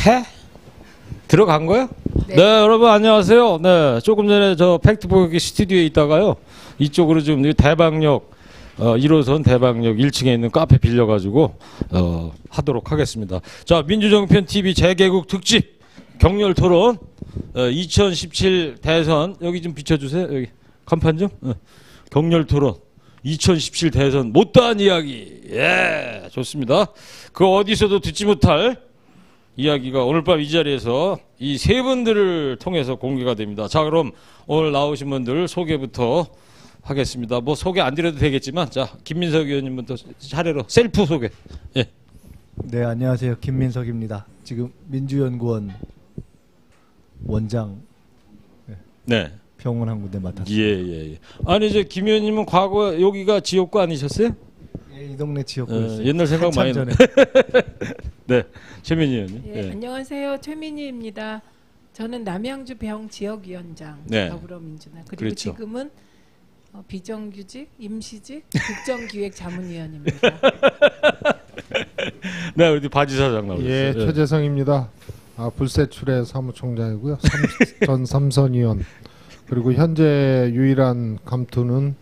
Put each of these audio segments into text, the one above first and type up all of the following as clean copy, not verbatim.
해? 들어간 거야? 네. 네, 여러분 안녕하세요. 네, 조금 전에 저 팩트 보기 스튜디오에 있다가요. 이쪽으로 좀 대방역 1호선 대방역 1층에 있는 카페 빌려가지고 하도록 하겠습니다. 자, 민주정편 TV 재개국 특집 격렬 토론 2017 대선 여기 좀 비춰주세요. 여기 간판 좀. 격렬 토론 2017 대선 못다한 이야기. 예, 좋습니다. 그 어디서도 듣지 못할 이야기가 오늘 밤 이 자리에서 이 세 분들을 통해서 공개가 됩니다. 자, 그럼 오늘 나오신 분들 소개부터 하겠습니다. 뭐 소개 안 드려도 되겠지만, 자, 김민석 의원님부터 차례로 셀프 소개. 예. 네, 안녕하세요. 김민석입니다. 지금 민주연구원 원장 네. 병원 한 군데 맡았습니다. 예. 아니, 이제 김 의원님은 과거 여기가 지역구 아니셨어요? 예, 이 동네 지역구였어요. 옛날 생각 많이 전에. 네, 최민희 의원님. 예, 예. 안녕하세요. 최민희입니다. 저는 남양주 병 지역위원장 네. 더불어민주당 그리고 그렇죠. 지금은 비정규직, 임시직, 국정기획자문위원입니다. 네, 우리 바지 사장 나오셨어요. 예, 최재성입니다. 불세출의 사무총장이고요. 전 삼선위원. 그리고 현재 유일한 감투는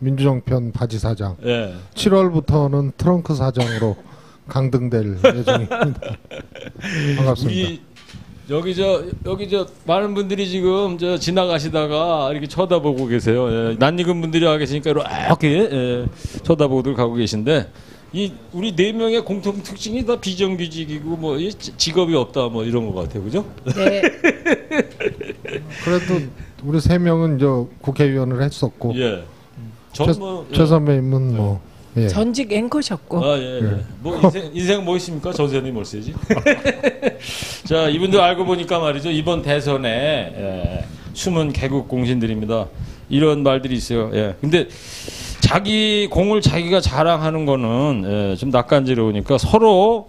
민주정편 바지 사장. 예. 7월부터는 트렁크 사장으로 강등될 예정입니다. 반갑습니다. 우리 여기 저 많은 분들이 지금 저 지나가시다가 이렇게 쳐다보고 계세요. 예, 낯익은 분들이 와 계시니까 이렇게 쳐다보고 가고 계신데 이 우리 네 명의 공통 특징이 다 비정규직이고 뭐 직업이 없다 뭐 이런 것 같아요, 그죠? 네. 그래도 우리 세 명은 저 국회의원을 했었고 예. 최 선배님은 뭐 예. 전직 앵커셨고. 예. 뭐 인생 뭐 있습니까? 전세님 뭘 쓰지? 자, 이분들 알고 보니까 말이죠. 이번 대선에 숨은 개국 공신들입니다. 이런 말들이 있어요. 예. 근데 자기 공을 자기가 자랑하는 거는 좀 낯간지러우니까 서로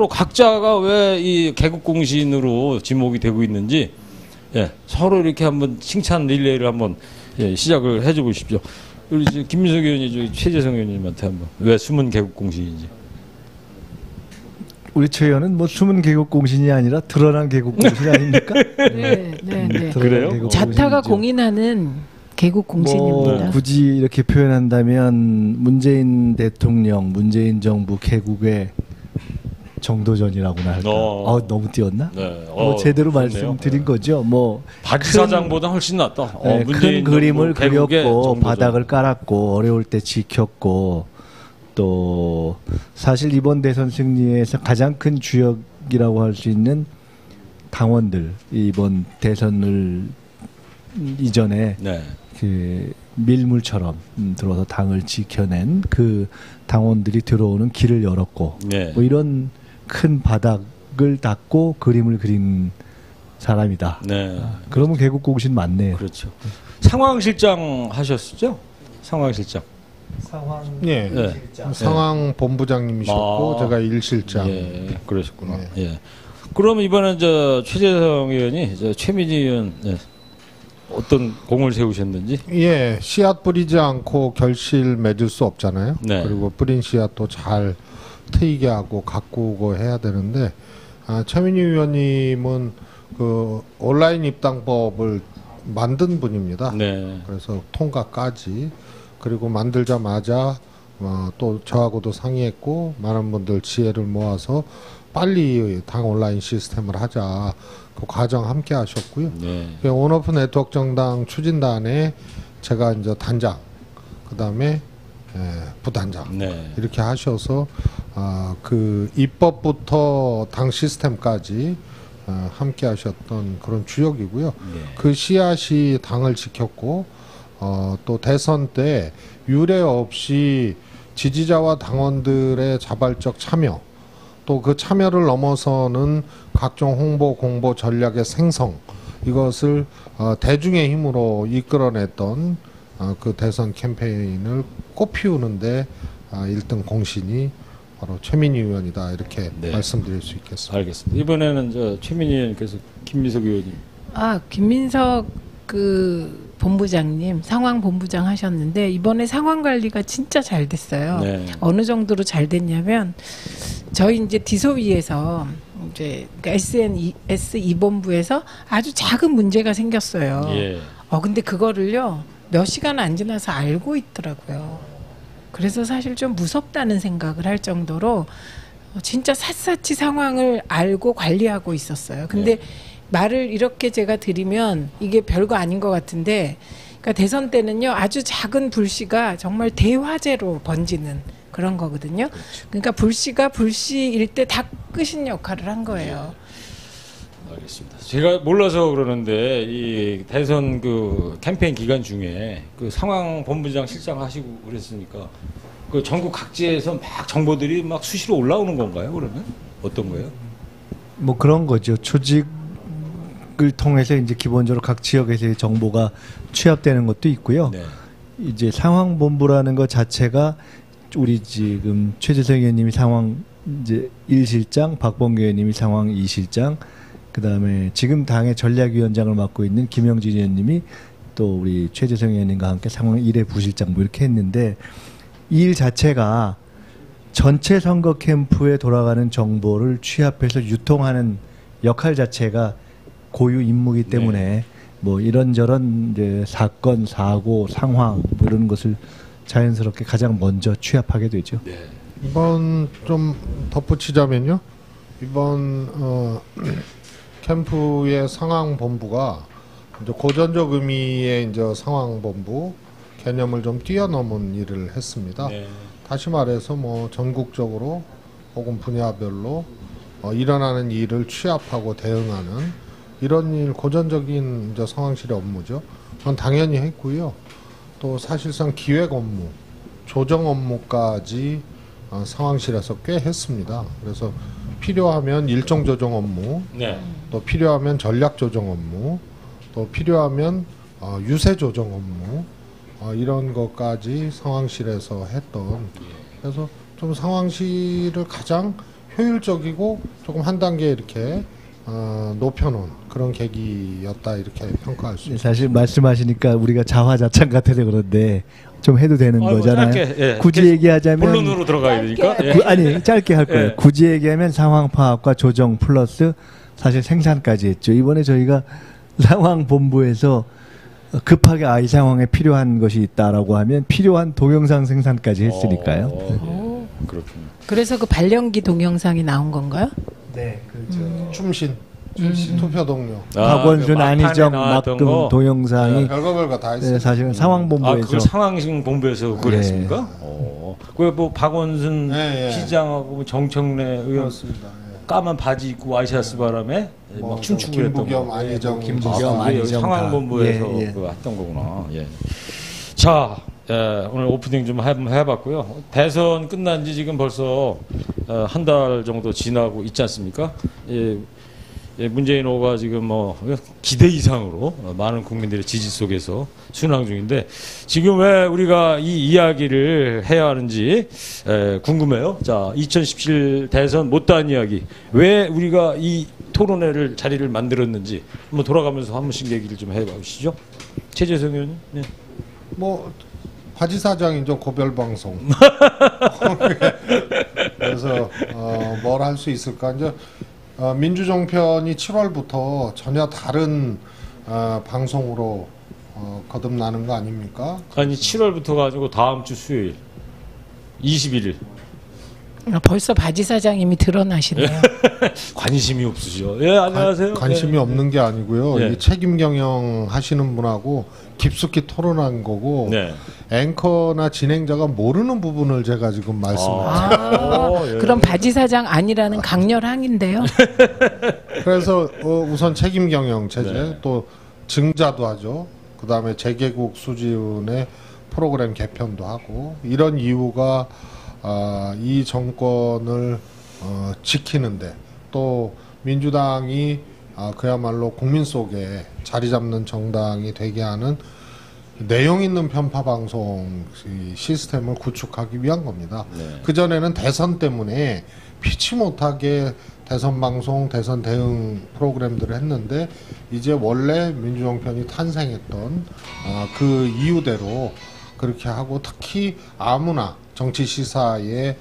각자가 왜 이 개국 공신으로 지목이 되고 있는지 서로 이렇게 한번 칭찬 릴레이를 한번 시작을 해줘 보십시오. 우리 김민석 의원이 최재성 의원님한테 한번 왜 숨은 개국 공신인지. 우리 최 의원은 뭐 숨은 개국 공신이 아니라 드러난 개국 공신 아닙니까? 네. 그래요? 개국 자타가 공신이죠. 공인하는 개국 공신입니다. 뭐 굳이 이렇게 표현한다면 문재인 대통령, 문재인 정부 개국의 정도전이라고나 할까? 너무 띄웠나? 네. 제대로 좋네요. 말씀드린 거죠. 뭐 바지 사장보다 훨씬 낫다. 큰 그림을 개국의 그렸고 정도전. 바닥을 깔았고 어려울 때 지켰고 또 사실 이번 대선 승리에서 가장 큰 주역이라고 할 수 있는 당원들 이번 대선을 이전에 그 밀물처럼 들어서 당을 지켜낸 그 당원들이 들어오는 길을 열었고 뭐 이런 큰 바닥을 닦고 그림을 그린 사람이다. 네. 그러면 개국 공신 맞네요. 그렇죠. 상황실장 하셨죠? 상황실장. 예. 상황 본부장님이셨고 제가 일실장. 예, 그러셨구나. 예. 그러면 이번에 저 최재성 의원이 최민희 의원 어떤 공을 세우셨는지? 예, 씨앗 뿌리지 않고 결실 맺을 수 없잖아요. 네. 그리고 뿌린 씨앗도 잘 트이게 하고 가꾸고 해야 되는데 최민희 의원님은 그 온라인 입당법을 만든 분입니다. 네. 그래서 통과까지 그리고 만들자마자 또 저하고도 상의했고 많은 분들 지혜를 모아서 빨리 당 온라인 시스템을 하자. 그 과정 함께 하셨고요. 네. 온오프 네트워크 정당 추진단에 제가 이제 단장, 그 다음에 부단장 이렇게 하셔서 그 입법부터 당 시스템까지 함께 하셨던 그런 주역이고요. 그 씨앗이 당을 지켰고 또 대선 때 유례 없이 지지자와 당원들의 자발적 참여 또 그 참여를 넘어서는 각종 홍보 공보 전략의 생성 이것을 대중의 힘으로 이끌어냈던 그 대선 캠페인을 꽃피우는데 1등 공신이 바로 최민희 의원이다 이렇게 말씀드릴 수 있겠습니다. 알겠습니다. 이번에는 최민희 의원께서 김민석 의원님. 김민석 그 본부장님 상황 본부장 하셨는데 이번에 상황 관리가 진짜 잘 됐어요. 어느 정도로 잘 됐냐면 저희 이제 디소위에서 이제 S2본부에서 아주 작은 문제가 생겼어요. 예. 근데 그거를요 몇 시간 안 지나서 알고 있더라고요. 그래서 사실 좀 무섭다는 생각을 할 정도로 진짜 샅샅이 상황을 알고 관리하고 있었어요. 근데 말을 이렇게 제가 드리면 이게 별거 아닌 것 같은데, 그러니까 대선 때는요 아주 작은 불씨가 정말 대화재로 번지는 그런 거거든요. 그러니까 불씨가 불씨일 때 다 끄신 역할을 한 거예요. 알겠습니다. 제가 몰라서 그러는데 이 대선 그 캠페인 기간 중에 그 상황 본부장 실장 하시고 그랬으니까 그 전국 각지에서 막 정보들이 막 수시로 올라오는 건가요? 그러면 어떤 거예요? 뭐 그런 거죠. 조직을 통해서 이제 기본적으로 각 지역에서의 정보가 취합되는 것도 있고요. 네. 이제 상황본부라는 것 자체가 우리 지금 최재성 의원님이 상황 이제 1실장, 박범계 의원님이 상황 2실장, 그다음에 지금 당의 전략위원장을 맡고 있는 김영진 의원님이 또 우리 최재성 의원님과 함께 상황 1회 부실장 뭐 이렇게 했는데, 이 일 자체가 전체 선거 캠프에 돌아가는 정보를 취합해서 유통하는 역할 자체가 고유 임무이기 때문에 뭐 이런저런 이제 사건, 사고, 상황 뭐 이런 것을 자연스럽게 가장 먼저 취합하게 되죠. 네. 이번 좀 덧붙이자면요. 이번 캠프의 상황본부가 이제 고전적 의미의 이제 상황본부 개념을 좀 뛰어넘은 일을 했습니다. 네. 다시 말해서 뭐 전국적으로 혹은 분야별로 일어나는 일을 취합하고 대응하는 이런 일, 고전적인 이제 상황실의 업무죠. 그건 당연히 했고요. 또 사실상 기획 업무, 조정 업무까지 상황실에서 꽤 했습니다. 그래서 필요하면 일정 조정 업무, 네. 또 필요하면 전략 조정 업무, 또 필요하면 유세 조정 업무, 이런 것까지 상황실에서 했던, 그래서 좀 상황실을 가장 효율적이고 조금 한 단계 이렇게 높여놓은 그런 계기였다 이렇게 평가할 수 있습니다. 사실 말씀하시니까 우리가 자화자찬 같아서 그런데 좀 해도 되는 뭐 거잖아요. 짧게, 예. 굳이 얘기하자면 본론으로 들어가야 되니까. 예. 아니 짧게 할 거예요. 예. 굳이 얘기하면 상황 파악과 조정 플러스 사실 생산까지 했죠. 이번에 저희가 상황 본부에서 급하게 이 상황에 필요한 것이 있다라고 하면 필요한 동영상 생산까지 했으니까요. 오, 그렇군요. 그래서 그 발령기 동영상이 나온 건가요? 네, 그렇죠. 춤신, 투표 동료, 박원순, 그 막판에 안희정 나왔던 막등 거. 동영상이 별거 다 했어요. 네, 사실은 상황 본부에서 그걸 상황실 본부에서 그걸 예. 했습니까? 그뭐 박원순 예, 예. 시장하고 정청래 의원 그렇습니다. 까만 바지 입고 와이셔츠 바람에 막 춤추고 그랬던 김부겸, 거. 안희정, 김부겸, 안희정 상황본부에서 다. 예, 예. 그거 했던 거구나. 예. 자, 오늘 오프닝 좀 해봤고요. 대선 끝난 지 지금 벌써 한 달 정도 지나고 있지 않습니까? 문재인 후보가 지금 뭐 기대 이상으로 많은 국민들의 지지 속에서 순항 중인데, 지금 왜 우리가 이 이야기를 해야 하는지 궁금해요. 자, 2017 대선 못다한 이야기, 왜 우리가 이 토론회를 자리를 만들었는지 한번 돌아가면서 한 번씩 얘기를 좀 해보시죠. 최재성 의원님. 네. 뭐 바지 사장이죠, 고별 방송. 그래서 뭘 할 수 있을까? 이제 민주정편이 7월부터 전혀 다른 방송으로 거듭나는 거 아닙니까? 아니 7월부터가 아니고 다음 주 수요일 21일. 벌써 바지 사장님이 드러나시네요. 관심이 없으시죠? 예, 안녕하세요. 관심이 예. 없는 게 아니고요. 예. 이 책임 경영 하시는 분하고 깊숙이 토론한 거고, 네. 앵커나 진행자가 모르는 부분을 제가 지금 말씀을 예. 그럼 바지 사장 아니라는 강렬항인데요. 그래서 우선 책임 경영 체제, 네. 또 증자도 하죠. 그 다음에 재개국 수지훈의 프로그램 개편도 하고, 이런 이유가 이 정권을 지키는데, 또 민주당이 그야말로 국민 속에 자리 잡는 정당이 되게 하는 내용 있는 편파 방송 시스템을 구축하기 위한 겁니다. 네. 그전에는 대선 때문에 피치 못하게 대선 방송, 대선 대응 프로그램들을 했는데, 이제 원래 민주정편이 탄생했던 그 이유대로 그렇게 하고, 특히 아무나 정치 시사에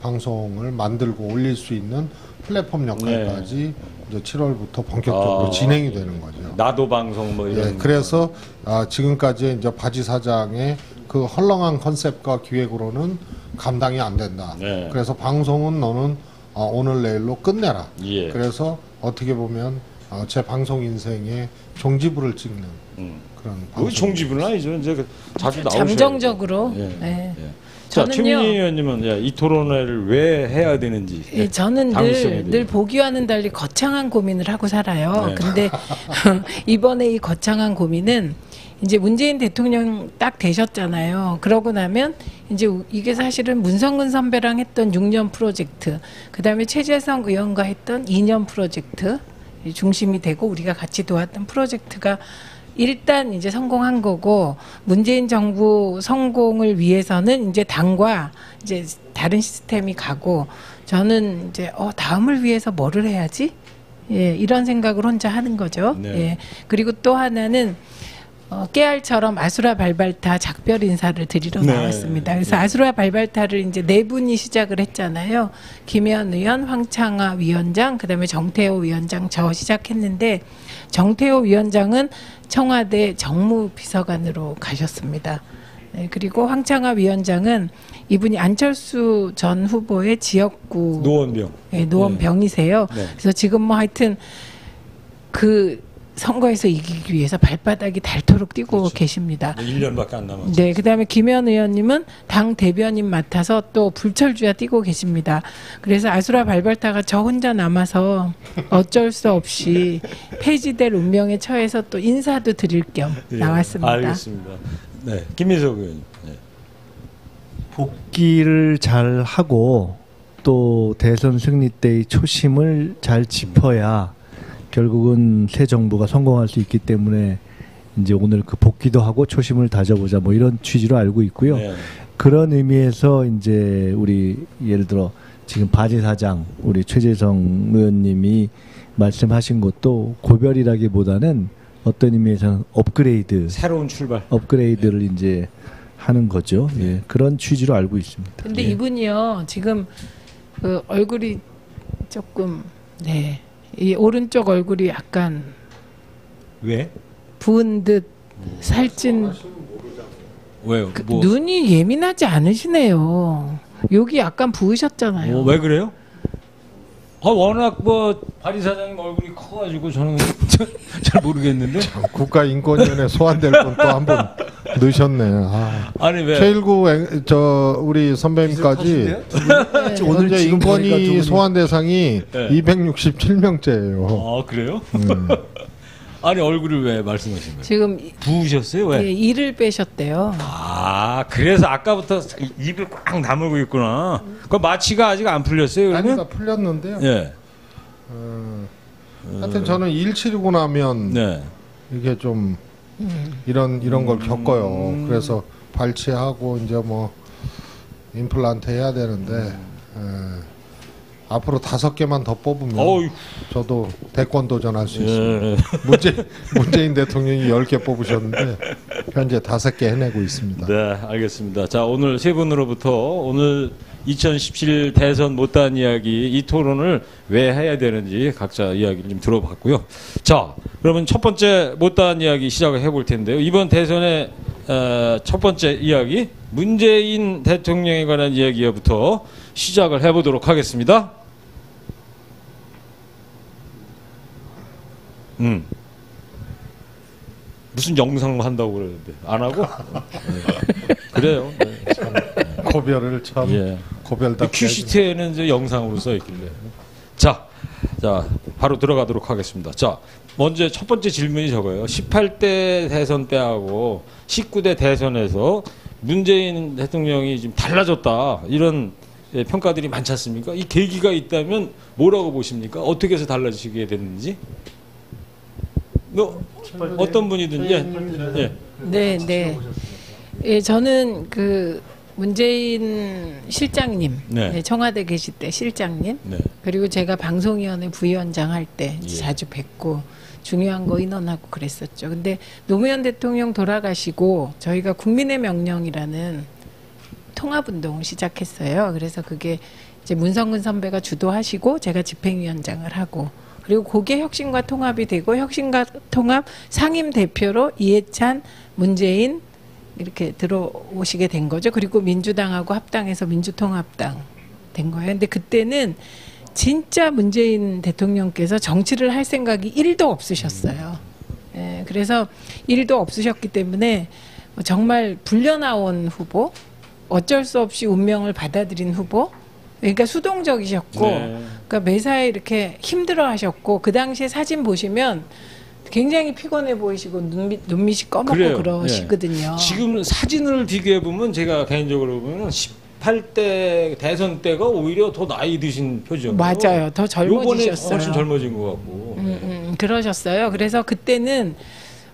방송을 만들고 올릴 수 있는 플랫폼 역할까지 이제 7월부터 본격적으로 아. 진행이 되는 거죠. 나도 방송 뭐 이런. 예, 그래서 지금까지 이제 바지 사장의 그 헐렁한 컨셉과 기획으로는 감당이 안 된다. 네. 그래서 방송은 너는 오늘 내일로 끝내라. 예. 그래서 어떻게 보면 제 방송 인생의 종지부를 찍는 그런 우리 방송. 종지부는 아니죠. 이제 자주 나오셔야 잠정적으로. 예. 네. 예. 자, 저는요. 최민희 의원님은 이 토론회를 왜 해야 되는지. 예, 저는 당위성에 늘 대해. 보기와는 달리 거창한 고민을 하고 살아요. 네. 근데 이번에 이 거창한 고민은 이제 문재인 대통령 딱 되셨잖아요. 그러고 나면 이제 이게 사실은 문성근 선배랑 했던 6년 프로젝트, 그다음에 최재성 의원과 했던 2년 프로젝트 이 중심이 되고 우리가 같이 도왔던 프로젝트가 일단 이제 성공한 거고, 문재인 정부 성공을 위해서는 이제 당과 이제 다른 시스템이 가고, 저는 이제 다음을 위해서 뭐를 해야지? 예, 이런 생각을 혼자 하는 거죠. 네. 예. 그리고 또 하나는 깨알처럼 아수라 발발타 작별 인사를 드리러 네. 나왔습니다. 그래서 아수라 발발타를 이제 네 분이 시작을 했잖아요. 김현 의원, 황창화 위원장, 그다음에 정태호 위원장, 저 시작했는데, 정태호 위원장은 청와대 정무비서관으로 가셨습니다. 네, 그리고 황창화 위원장은 이분이 안철수 전 후보의 지역구 노원병. 노원병이세요. 네. 그래서 지금 뭐 하여튼 그 선거에서 이기기 위해서 발바닥이 닳도록 뛰고 그렇죠. 계십니다. 1년밖에 안 남았어요. 네, 그다음에 김현 의원님은 당 대변인 맡아서 또 불철주야 뛰고 계십니다. 그래서 아수라 발발타가 저 혼자 남아서 어쩔 수 없이 폐지될 운명에 처해서 또 인사도 드릴 겸 예, 나왔습니다. 알겠습니다. 네, 김민석 의원님. 네. 복귀를 잘 하고 또 대선 승리 때의 초심을 잘 짚어야 결국은 새 정부가 성공할 수 있기 때문에 이제 오늘 그 복귀도 하고 초심을 다져보자 뭐 이런 취지로 알고 있고요. 네. 그런 의미에서 이제 우리 예를 들어 지금 바지 사장 우리 최재성 의원님이 말씀하신 것도 고별이라기보다는 어떤 의미에서는 새로운 출발. 업그레이드를 이제 하는 거죠. 예, 그런 취지로 알고 있습니다. 근데 예. 이분이요, 지금 그 얼굴이 조금 이 오른쪽 얼굴이 약간 왜? 부은 듯 살찐, 왜요? 그 눈이 예민하지 않으시네요. 여기 약간 부으셨잖아요. 왜 그래요? 워낙 바리 사장님 얼굴이 커가지고 저는 잘 모르겠는데. 국가인권위원회 소환될 건 또 한 번 넣으셨네. 아니 왜? 최일구 우리 선배님까지 오늘 현재 지금 보니까 두 인권위 분이 소환 대상이 네. 267명째예요. 그래요? 아니 얼굴을 왜 말씀하신 거예요? 지금 부으셨어요? 왜? 예, 이를 빼셨대요. 그래서 아까부터 입을 꽉 다물고 있구나. 그 마취가 아직 안 풀렸어요, 아니 그러면? 다 풀렸는데요. 예. 하여튼 저는 일 치르고 나면 네. 이게 좀 이런 걸 겪어요. 그래서 발치하고 이제 뭐 임플란트 해야 되는데 앞으로 5개만 더 뽑으면 어휴. 저도 대권 도전할 수 있습니다. 예. 문재인 대통령이 10개 뽑으셨는데 현재 5개 해내고 있습니다. 네, 알겠습니다. 자, 오늘 세 분으로부터 오늘 2017 대선 못다한 이야기 이 토론을 왜 해야 되는지 각자 이야기를 좀 들어봤고요. 자, 그러면 첫 번째 못다한 이야기 시작을 해볼 텐데요. 이번 대선의 첫 번째 이야기 문재인 대통령에 관한 이야기부터 시작을 해보도록 하겠습니다. 무슨 영상 한다고 그러는데 안 하고? 네. 그래요. 네, 참. 고별을 참 예. 고별답게 큐시트에는 이제 영상으로 써 있길래. 자, 바로 들어가도록 하겠습니다. 자, 먼저 첫 번째 질문이 저거예요. 18대 대선 때하고 19대 대선에서 문재인 대통령이 좀 달라졌다 이런 평가들이 많지 않습니까? 이 계기가 있다면 뭐라고 보십니까? 어떻게 해서 달라지게 됐는지? 어떤 분이든 예. 네. 예, 저는 그 문재인 실장님, 네. 청와대 계실 때 실장님, 네. 그리고 제가 방송위원회 부위원장 할 때 예. 자주 뵙고 중요한 거 의논하고 그랬었죠. 근데 노무현 대통령 돌아가시고 저희가 국민의 명령이라는 통합운동을 시작했어요. 그래서 그게 이제 문성근 선배가 주도하시고 제가 집행위원장을 하고 그리고 그게 혁신과 통합이 되고 혁신과 통합 상임 대표로 이해찬, 문재인 이렇게 들어오시게 된 거죠. 그리고 민주당하고 합당해서 민주통합당 된 거예요. 근데 그때는 진짜 문재인 대통령께서 정치를 할 생각이 1도 없으셨어요. 예, 그래서 1도 없으셨기 때문에 정말 불려나온 후보, 어쩔 수 없이 운명을 받아들인 후보, 그러니까 수동적이셨고, 네. 그러니까 매사에 이렇게 힘들어하셨고, 그 당시에 사진 보시면 굉장히 피곤해 보이시고 눈밑이 꺼먹고 그래요. 그러시거든요. 지금 사진을 비교해 보면 제가 개인적으로 보면 18대 대선 때가 오히려 더 나이 드신 표정. 맞아요. 더 젊어지셨어요. 훨씬 젊어진 것 같고. 그러셨어요. 그래서 그때는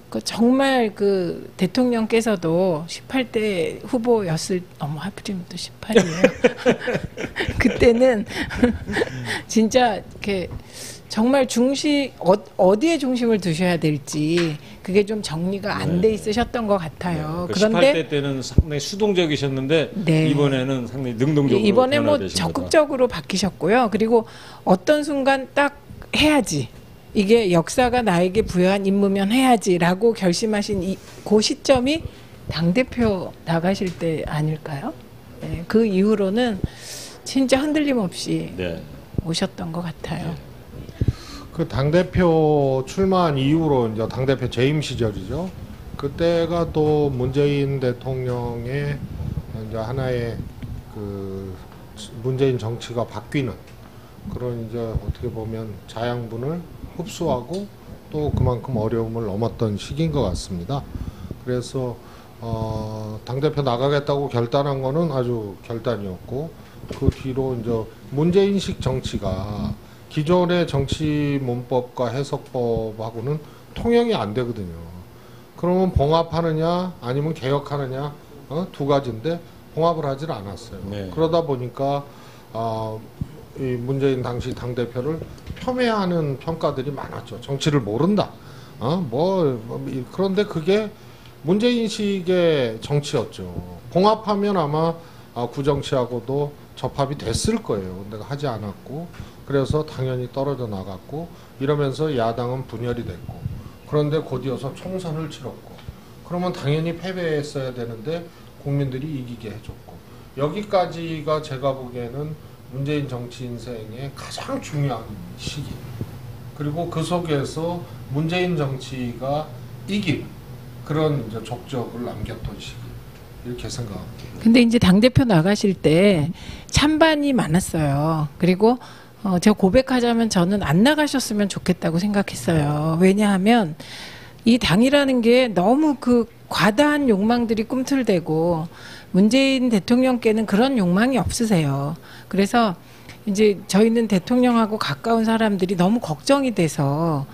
그 정말 그 대통령께서도 18대 후보였을 어머 하필이면 또 18이에요. 그때는 진짜 이렇게 정말 어디에 중심을 두셔야 될지 그게 좀 정리가 안 돼 있으셨던 것 같아요. 그 그런데 18대 때는 상당히 수동적이셨는데 네. 이번에는 상당히 능동적으로 이번에 뭐 변화되신 적극적으로 바뀌셨고요. 그리고 어떤 순간 딱 해야지. 이게 역사가 나에게 부여한 임무면 해야지라고 결심하신 그 시점이 당대표 나가실 때 아닐까요? 네, 그 이후로는 진짜 흔들림 없이 네. 오셨던 것 같아요. 그 당대표 출마한 이후로 이제 당대표 재임 시절이죠. 그때가 또 문재인 대통령의 이제 하나의 그 문재인 정치가 바뀌는 그런 이제 어떻게 보면 자양분을 흡수하고 또 그만큼 어려움을 넘었던 시기인 것 같습니다. 그래서 당대표 나가겠다고 결단한 거는 아주 결단이었고 그 뒤로 이제 문재인식 정치가 기존의 정치 문법과 해석법하고는 통용이 안 되거든요. 그러면 봉합하느냐 아니면 개혁하느냐 두 가지인데 봉합을 하질 않았어요. 네. 그러다 보니까 이 문재인 당시 당대표를 폄훼하는 평가들이 많았죠. 정치를 모른다. 그런데 그게 문재인식의 정치였죠. 봉합하면 아마 구정치하고도 접합이 됐을 거예요. 근데 하지 않았고 그래서 당연히 떨어져 나갔고 이러면서 야당은 분열이 됐고 그런데 곧이어서 총선을 치렀고 그러면 당연히 패배했어야 되는데 국민들이 이기게 해줬고 여기까지가 제가 보기에는 문재인 정치 인생의 가장 중요한 시기 그리고 그 속에서 문재인 정치가 이긴 그런 이제 족적을 남겼던 시기 이렇게 생각합니다. 근데 이제 당대표 나가실 때 찬반이 많았어요. 그리고 제가 고백하자면 저는 안 나가셨으면 좋겠다고 생각했어요. 왜냐하면 이 당이라는 게 너무 그 과다한 욕망들이 꿈틀대고 문재인 대통령께는 그런 욕망이 없으세요. 그래서 이제 저희는 대통령하고 가까운 사람들이 너무 걱정이 돼서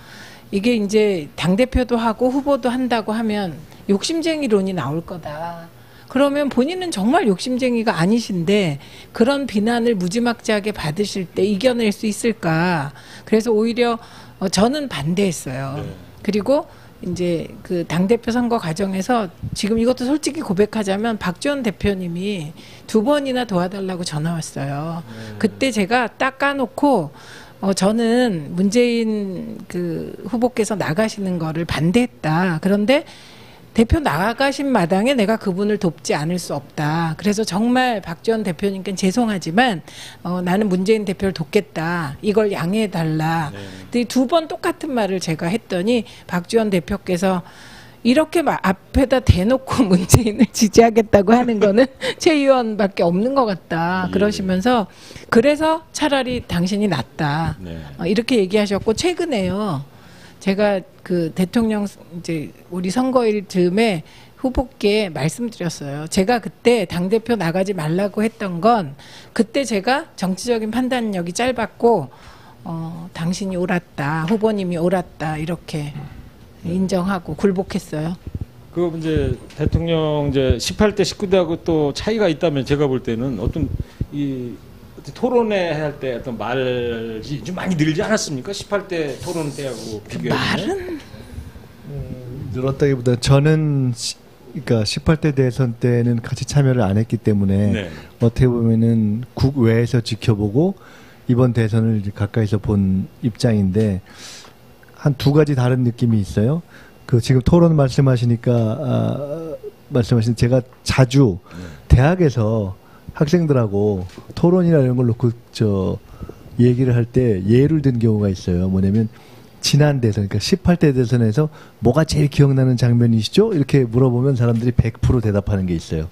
이게 이제 당대표도 하고 후보도 한다고 하면 욕심쟁이론이 나올 거다. 그러면 본인은 정말 욕심쟁이가 아니신데 그런 비난을 무지막지하게 받으실 때 이겨낼 수 있을까? 그래서 오히려 저는 반대했어요. 네. 그리고 이제 그 당대표 선거 과정에서 지금 이것도 솔직히 고백하자면 박지원 대표님이 2번이나 도와달라고 전화 왔어요. 그때 제가 딱 까놓고 저는 문재인 그 후보께서 나가시는 거를 반대했다. 그런데 대표 나가신 마당에 내가 그분을 돕지 않을 수 없다. 그래서 정말 박지원 대표님께 죄송하지만 나는 문재인 대표를 돕겠다. 이걸 양해해달라. 네. 2번 똑같은 말을 제가 했더니 박지원 대표께서 이렇게 앞에다 대놓고 문재인을 지지하겠다고 하는 거는 최 의원밖에 없는 것 같다. 예. 그러시면서 그래서 차라리 당신이 낫다. 네. 이렇게 얘기하셨고 최근에요. 제가 그 대통령 이제 우리 선거일 즈음에 후보께 말씀드렸어요. 제가 그때 당대표 나가지 말라고 했던 건 그때 제가 정치적인 판단력이 짧았고 당신이 옳았다. 후보님이 옳았다. 이렇게 인정하고 굴복했어요. 그 이제 대통령 이제 18대 19대하고 또 차이가 있다면 제가 볼 때는 어떤 이 토론회 할 때 어떤 말이 좀 많이 늘지 않았습니까? 18대 토론 때하고 비교해 보면. 말은 늘었다기보다 저는 그러니까 18대 대선 때는 같이 참여를 안 했기 때문에 네. 어떻게 보면은 국외에서 지켜보고 이번 대선을 이제 가까이서 본 입장인데 한 두 가지 다른 느낌이 있어요. 그 지금 토론 말씀하시니까 말씀하신 제가 자주 대학에서 학생들하고 토론이라는 걸 놓고 얘기를 할 때 예를 든 경우가 있어요. 뭐냐면 지난 대선, 그러니까 18대 대선에서 뭐가 제일 기억나는 장면이시죠? 이렇게 물어보면 사람들이 100% 대답하는 게 있어요.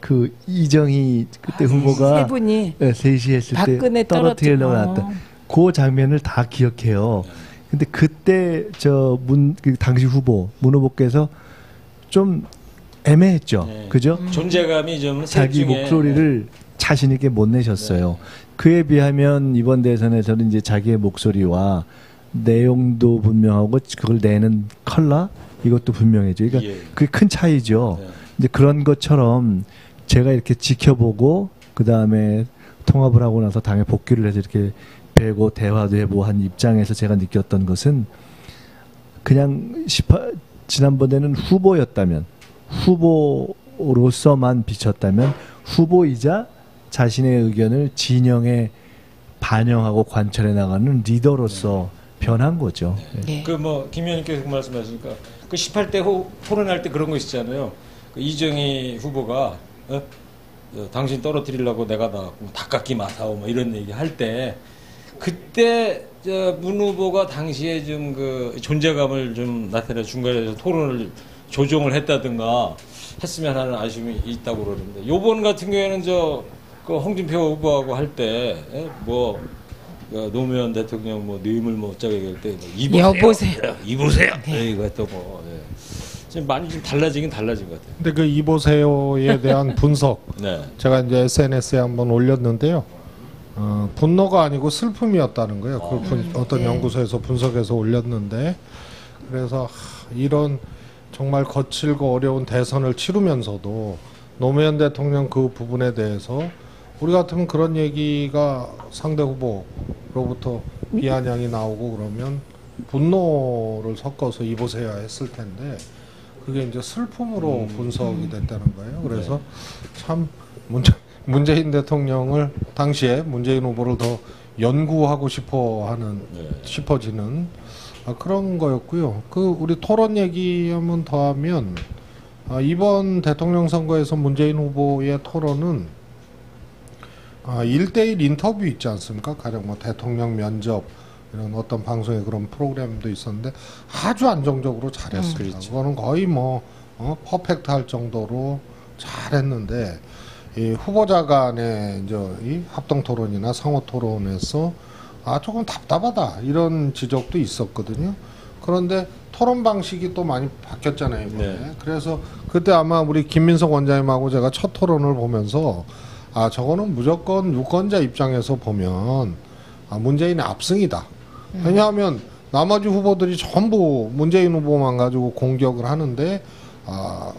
그 이정희 그때 후보가 세 분이 네, 셋이 했을 때 박근혜 떨어뜨리려고 나왔다. 그 장면을 다 기억해요. 근데 그때 그 당시 후보 문 후보께서 좀 애매했죠. 네. 그죠? 존재감이 좀 자기 셋 중에 목소리를 자신 있게 못 내셨어요. 그에 비하면 이번 대선에서는 이제 자기의 목소리와 내용도 분명하고 그걸 내는 컬러 이것도 분명해져. 그러니까 예. 그게 큰 차이죠. 네. 근데 그런 것처럼 제가 이렇게 지켜보고 그 다음에 통합을 하고 나서 당에 복귀를 해서 이렇게 뵈고 대화도 해보고 한 입장에서 제가 느꼈던 것은 그냥 지난번에는 후보였다면 후보로서만 비쳤다면 후보이자 자신의 의견을 진영에 반영하고 관철해 나가는 리더로서 변한 거죠. 네. 그 뭐 김의원님께서 말씀하시니까 그 18대 토론할 때 그런 거 있었잖아요. 그 이정희 후보가 당신 떨어뜨리려고 내가 다 깎기 마사오 뭐 이런 얘기 할 때 그때 문 후보가 당시에 좀 그 존재감을 좀 나타내 중간에서 토론을 조정을 했다든가 했으면 하는 아쉬움이 있다고 그러는데 요번 같은 경우에는 그 홍준표 후보하고 할 때 뭐 노무현 대통령 뭐 뇌물 뭐 어쩌게 할 때 여보세요. 이보세요. 이거 또 뭐 지금 많이 좀 달라진 것 같아요. 근데 그 이보세요에 대한 분석 네. 제가 이제 SNS에 한번 올렸는데요. 분노가 아니고 슬픔이었다는 거예요. 어떤 네. 연구소에서 분석해서 올렸는데 그래서 이런 정말 거칠고 어려운 대선을 치르면서도 노무현 대통령 그 부분에 대해서 우리 같으면 그런 얘기가 상대 후보로부터 비아냥이 나오고 그러면 분노를 섞어서 이보세요 했을 텐데 그게 이제 슬픔으로 분석이 됐다는 거예요. 그래서 참 문재인 대통령을 당시에 문재인 후보를 더 연구하고 싶어지는 그런 거였고요. 그 우리 토론 얘기 한번 더 하면 이번 대통령 선거에서 문재인 후보의 토론은 1대1 인터뷰 있지 않습니까? 가령 뭐 대통령 면접 이런 어떤 방송의 그런 프로그램도 있었는데 아주 안정적으로 잘했습니다. 그렇죠. 그거는 거의 뭐 퍼펙트 할 정도로 잘했는데 이 후보자 간의 이제 이 합동 토론이나 상호 토론에서 조금 답답하다 이런 지적도 있었거든요. 그런데 토론 방식이 또 많이 바뀌었잖아요, 이번에. 네. 그래서 그때 아마 우리 김민석 원장님하고 제가 첫 토론을 보면서 저거는 무조건 유권자 입장에서 보면 문재인의 압승이다. 왜냐하면 나머지 후보들이 전부 문재인 후보만 가지고 공격을 하는데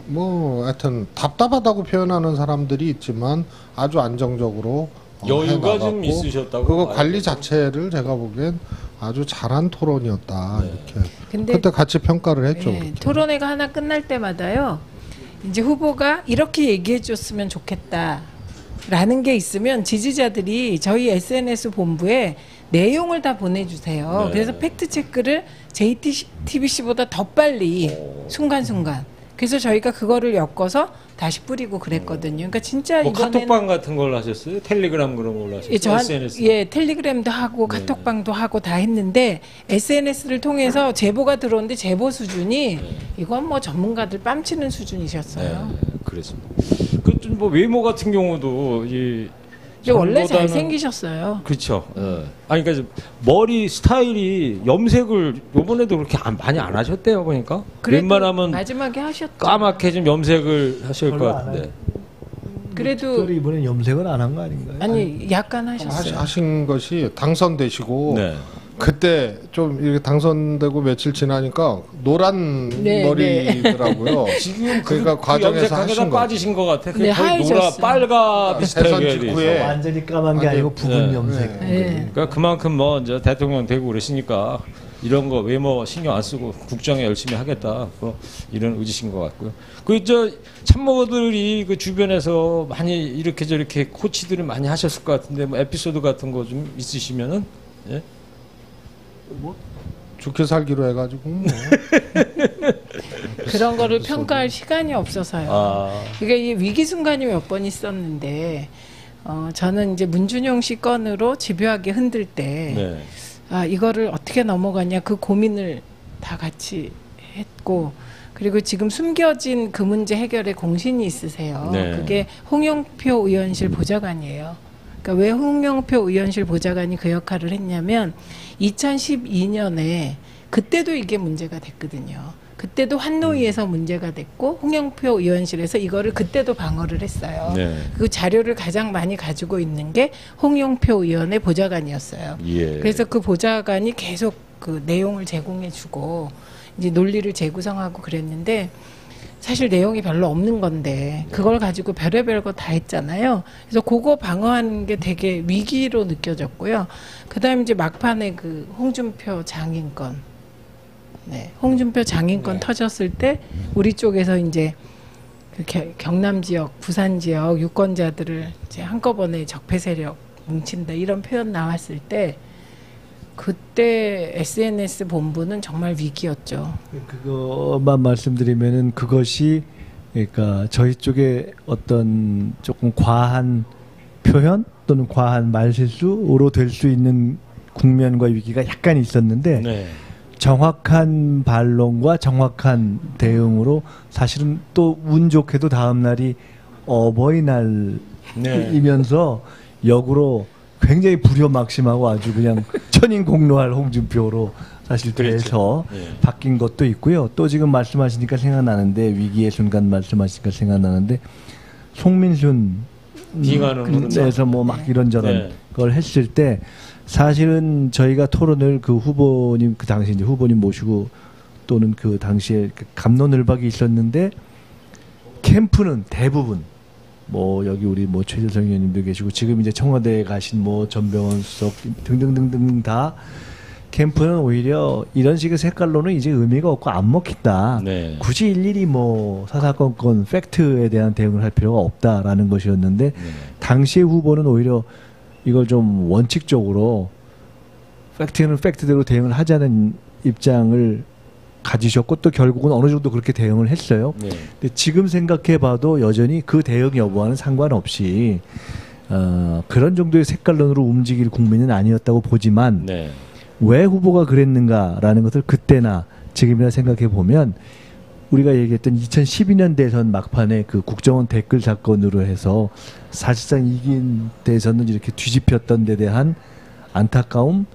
뭐 하여튼 답답하다고 표현하는 사람들이 있지만 아주 안정적으로 여유가 좀 해나갔고 있으셨다고 그거 봐야 관리 되죠. 자체를 제가 보기엔 아주 잘한 토론이었다 이렇게 근데 그때 같이 평가를 했죠. 네, 그렇죠. 토론회가 하나 끝날 때마다요. 이제 후보가 이렇게 얘기해 줬으면 좋겠다라는 게 있으면 지지자들이 저희 SNS 본부에 내용을 다 보내주세요. 네. 그래서 팩트 체크를 JTBC보다 더 빨리 순간순간. 그래서 저희가 그거를 엮어서 다시 뿌리고 그랬거든요. 그러니까 진짜 뭐 이번에는 카톡방 같은 걸 하셨어요? 텔레그램 그런 걸 하셨어요? SNS? 텔레그램도 하고 카톡방도 하고 다 했는데 SNS를 통해서 제보가 들어오는데 제보 수준이 이건 뭐 전문가들 뺨치는 수준이셨어요. 그렇습니다. 그 좀 뭐 외모 같은 경우도 근데 원래 전보다는- 잘생기셨어요. 그렇죠. 그러니까 머리 스타일이 염색을 이번에도 그렇게 많이 안 하셨대요 보니까. 그래도 웬만하면 마지막에 하셨죠. 까맣게 좀 염색을 하실 것 별로 안 같은데. 그래도 특별히 이번에 염색은 안 한 거 아닌가요? 아니 약간 하셨어요. 하신 것이 당선되시고 네. 그때 좀 이렇게 당선되고 며칠 지나니까 노란 네, 머리더라고요. 지금 그러니까 과정에서 염색하게다 하신 거. 빠지신 것 같아. 네, 거의 노라 하얘졌어요. 빨가 비슷하게 대선 해야 돼 직후에 있어. 완전히 까만 게 아니고 붉은 네. 염색. 네. 그러니까 그만큼 뭐 이제 대통령 되고 그러시니까 이런 거 외모 신경 안 쓰고 국정에 열심히 하겠다 뭐 이런 의지신 것 같고요. 그 저 참모들이 그 주변에서 많이 이렇게 저렇게 코치들을 많이 하셨을 것 같은데 뭐 에피소드 같은 거 좀 있으시면은 예? 좋게 살기로 해가지고 뭐. 그런 거를 평가할 시간이 없어서요. 아, 그게 이 위기 순간이 몇 번 있었는데 저는 이제 문준용 씨 건으로 집요하게 흔들 때 네. 아, 이거를 어떻게 넘어가냐 그 고민을 다 같이 했고 그리고 지금 숨겨진 그 문제 해결에 공신이 있으세요. 네. 그게 홍영표 의원실 보좌관이에요. 그러니까 왜 홍영표 의원실 보좌관이 그 역할을 했냐면 2012년에 그때도 이게 문제가 됐거든요. 그때도 환노위에서 문제가 됐고 홍영표 의원실에서 이거를 그때도 방어를 했어요. 네. 그 자료를 가장 많이 가지고 있는 게 홍영표 의원의 보좌관이었어요. 예. 그래서 그 보좌관이 계속 그 내용을 제공해주고 이제 논리를 재구성하고 그랬는데 사실 내용이 별로 없는 건데 그걸 가지고 별의별 거 다 했잖아요. 그래서 그거 방어하는 게 되게 위기로 느껴졌고요. 그다음에 이제 막판에 그 홍준표 장인권, 네, 홍준표 장인권 터졌을 때 우리 쪽에서 이제 그 경남 지역, 부산 지역 유권자들을 이제 한꺼번에 적폐 세력 뭉친다 이런 표현 나왔을 때 그때 SNS 본부는 정말 위기였죠. 그것만 말씀드리면은 그것이 그러니까 저희 쪽에 어떤 조금 과한 표현 또는 과한 말실수로 될 수 있는 국면과 위기가 약간 있었는데 네. 정확한 반론과 정확한 대응으로 사실은 또 운 좋게도 다음 날이 어버이날이면서 역으로 굉장히 불효막심하고 아주 그냥 천인공노할 홍준표로 사실 돼서 예. 바뀐 것도 있고요. 또 지금 말씀하시니까 생각나는데 위기의 순간 말씀하시니까 생각나는데 송민순 비관으로 에서 뭐 막 이런저런 네. 걸 했을 때 사실은 저희가 토론을 그 후보님 그 당시 이제 후보님 모시고 또는 그 당시에 갑론을박이 있었는데 캠프는 대부분 뭐 여기 우리 뭐 최재성 의원님도 계시고 지금 이제 청와대에 가신 뭐 전병헌 수석 등등등등 다 캠프는 오히려 이런 식의 색깔로는 이제 의미가 없고 안 먹힌다. 네. 굳이 일일이 뭐 사사건건 팩트에 대한 대응을 할 필요가 없다라는 것이었는데 네. 당시의 후보는 오히려 이걸 좀 원칙적으로 팩트는 팩트대로 대응을 하자는 입장을 가지셨고 또 결국은 어느 정도 그렇게 대응을 했어요. 네. 근데 지금 생각해봐도 여전히 그 대응 여부와는 상관없이 그런 정도의 색깔론으로 움직일 국민은 아니었다고 보지만 네. 왜 후보가 그랬는가라는 것을 그때나 지금이나 생각해 보면 우리가 얘기했던 2012년 대선 막판에 그 국정원 댓글 사건으로 해서 사실상 이긴 대선을 이렇게 뒤집혔던 데 대한 안타까움,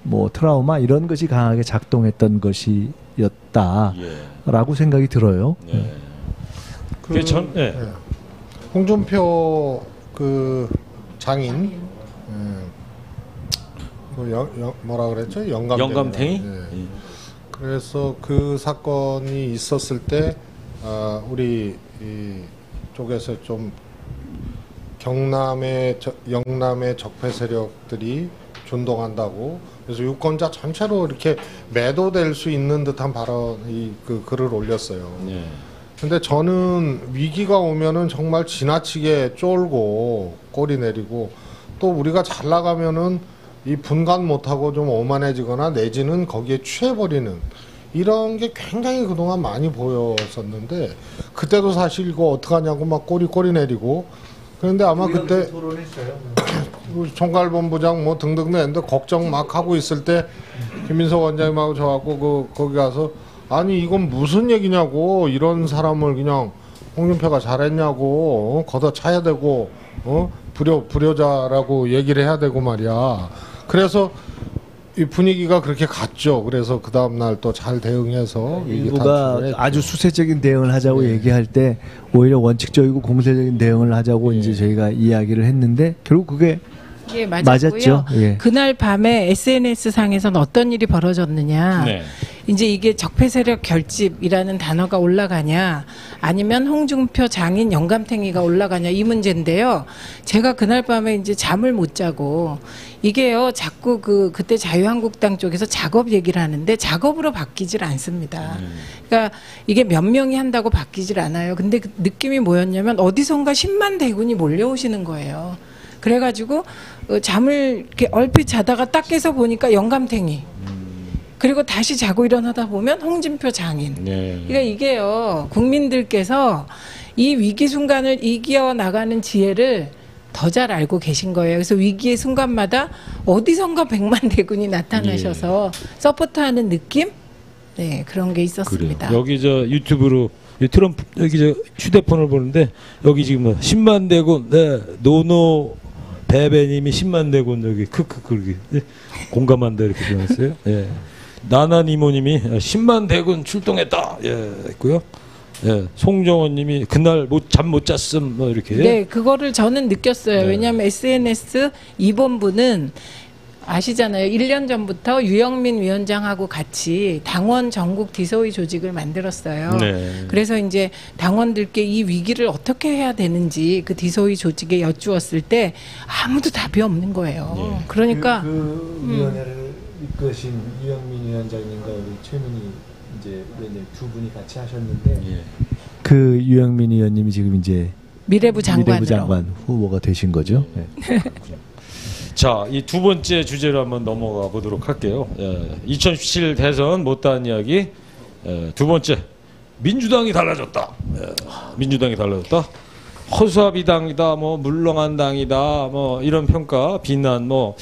뭐 트라우마 이런 것이 강하게 작동했던 것이었다라고 예. 생각이 들어요. 네. 그 전, 네. 예. 홍준표 그 장인 뭐라 그랬죠? 영감탱이? 예. 그래서 그 사건이 있었을 때 우리 이 쪽에서 좀 영남의 적폐 세력들이 준동한다고 그래서 유권자 전체로 이렇게 매도될 수 있는 듯한 발언 그 글을 올렸어요. 네. 근데 저는 위기가 오면은 정말 지나치게 쫄고 꼬리 내리고 또 우리가 잘 나가면은 이 분간 못하고 좀 오만해지거나 내지는 거기에 취해버리는 이런 게 굉장히 그동안 많이 보였었는데 그때도 사실 이거 어떡하냐고 막 꼬리 내리고 그런데 아마 그때 총괄본부장 뭐 등등도 했는데 걱정 막 하고 있을 때 김민석 원장님하고 저하고 거기 가서 아니 이건 무슨 얘기냐고 이런 사람을 그냥 홍준표가 잘했냐고 걷어차야 되고 불효자라고 얘기를 해야 되고 말이야. 그래서 이 분위기가 그렇게 갔죠. 그래서 그 다음 날 또 잘 대응해서 일부가 아주 수세적인 대응을 하자고 얘기할 때 오히려 원칙적이고 공세적인 대응을 하자고 이제 저희가 이야기를 했는데 결국 그게 예, 맞았고요. 맞았죠. 예. 그날 밤에 SNS 상에서는 어떤 일이 벌어졌느냐. 네. 이제 이게 적폐 세력 결집이라는 단어가 올라가냐, 아니면 홍준표 장인 영감탱이가 올라가냐, 이 문제인데요. 제가 그날 밤에 이제 잠을 못 자고, 이게요, 자꾸 그때 자유한국당 쪽에서 작업 얘기를 하는데 작업으로 바뀌질 않습니다. 그러니까 이게 몇 명이 한다고 바뀌질 않아요. 근데 그 느낌이 뭐였냐면 어디선가 10만 대군이 몰려오시는 거예요. 그래가지고 잠을 이렇게 얼핏 자다가 딱 깨서 보니까 영감탱이. 그리고 다시 자고 일어나다 보면 홍준표 장인. 네. 그러니까 이게요, 국민들께서 이 위기 순간을 이겨 나가는 지혜를 더 잘 알고 계신 거예요. 그래서 위기의 순간마다 어디선가 100만 대군이 나타나셔서 서포트하는 느낌? 네, 그런 게 있었습니다. 그래요. 여기 저 유튜브로 트럼프 여기 저 휴대폰을 보는데 여기 지금 10만 대군, 네, 노노 베베님이 10만 대군 여기 크크크 이렇게 공감한다 이렇게 표현했어요. 예. 나나니모님이 10만 대군 출동했다. 예, 있고요. 예, 송정원님이 그날 잠 못 잤음 뭐 이렇게. 네, 그거를 저는 느꼈어요. 네. 왜냐하면 SNS 이본부는 아시잖아요. 1년 전부터 유영민 위원장하고 같이 당원 전국 디소이 조직을 만들었어요. 네. 그래서 이제 당원들께 이 위기를 어떻게 해야 되는지 그 디소이 조직에 여쭈었을 때 아무도 답이 없는 거예요. 네. 그러니까 그 위원회를 이끄신 유영민 위원장님과 우리 최민희 이제 위원님 두 분이 같이 하셨는데 예. 그 유영민 의원님이 지금 이제 미래부 장관으로. 미래부 장관 후보가 되신 거죠. 네. 자, 이 두 번째 주제로 한번 넘어가 보도록 할게요. 2017 대선 못다한 이야기. 두 번째, 민주당이 달라졌다. 민주당이 달라졌다. 허수아비당이다, 뭐 물렁한 당이다, 뭐 이런 평가, 비난, 뭐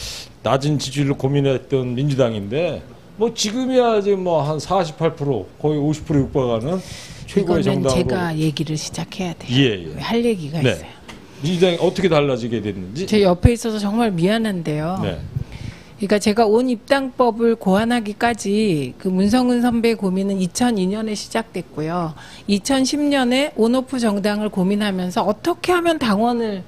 낮은 지지율로 고민했던 민주당인데, 뭐 지금이야 지금 뭐 한 48% 거의 50% 육박하는 최고의 이거는 정당으로. 제가 얘기를 시작해야 돼요. 예. 할 얘기가 네. 있어요. 민주당이 어떻게 달라지게 됐는지. 제 옆에 있어서 정말 미안한데요. 네. 그러니까 제가 온 입당법을 고안하기까지 그 문성은 선배의 고민은 2002년에 시작됐고요. 2010년에 온오프 정당을 고민하면서 어떻게 하면 당원을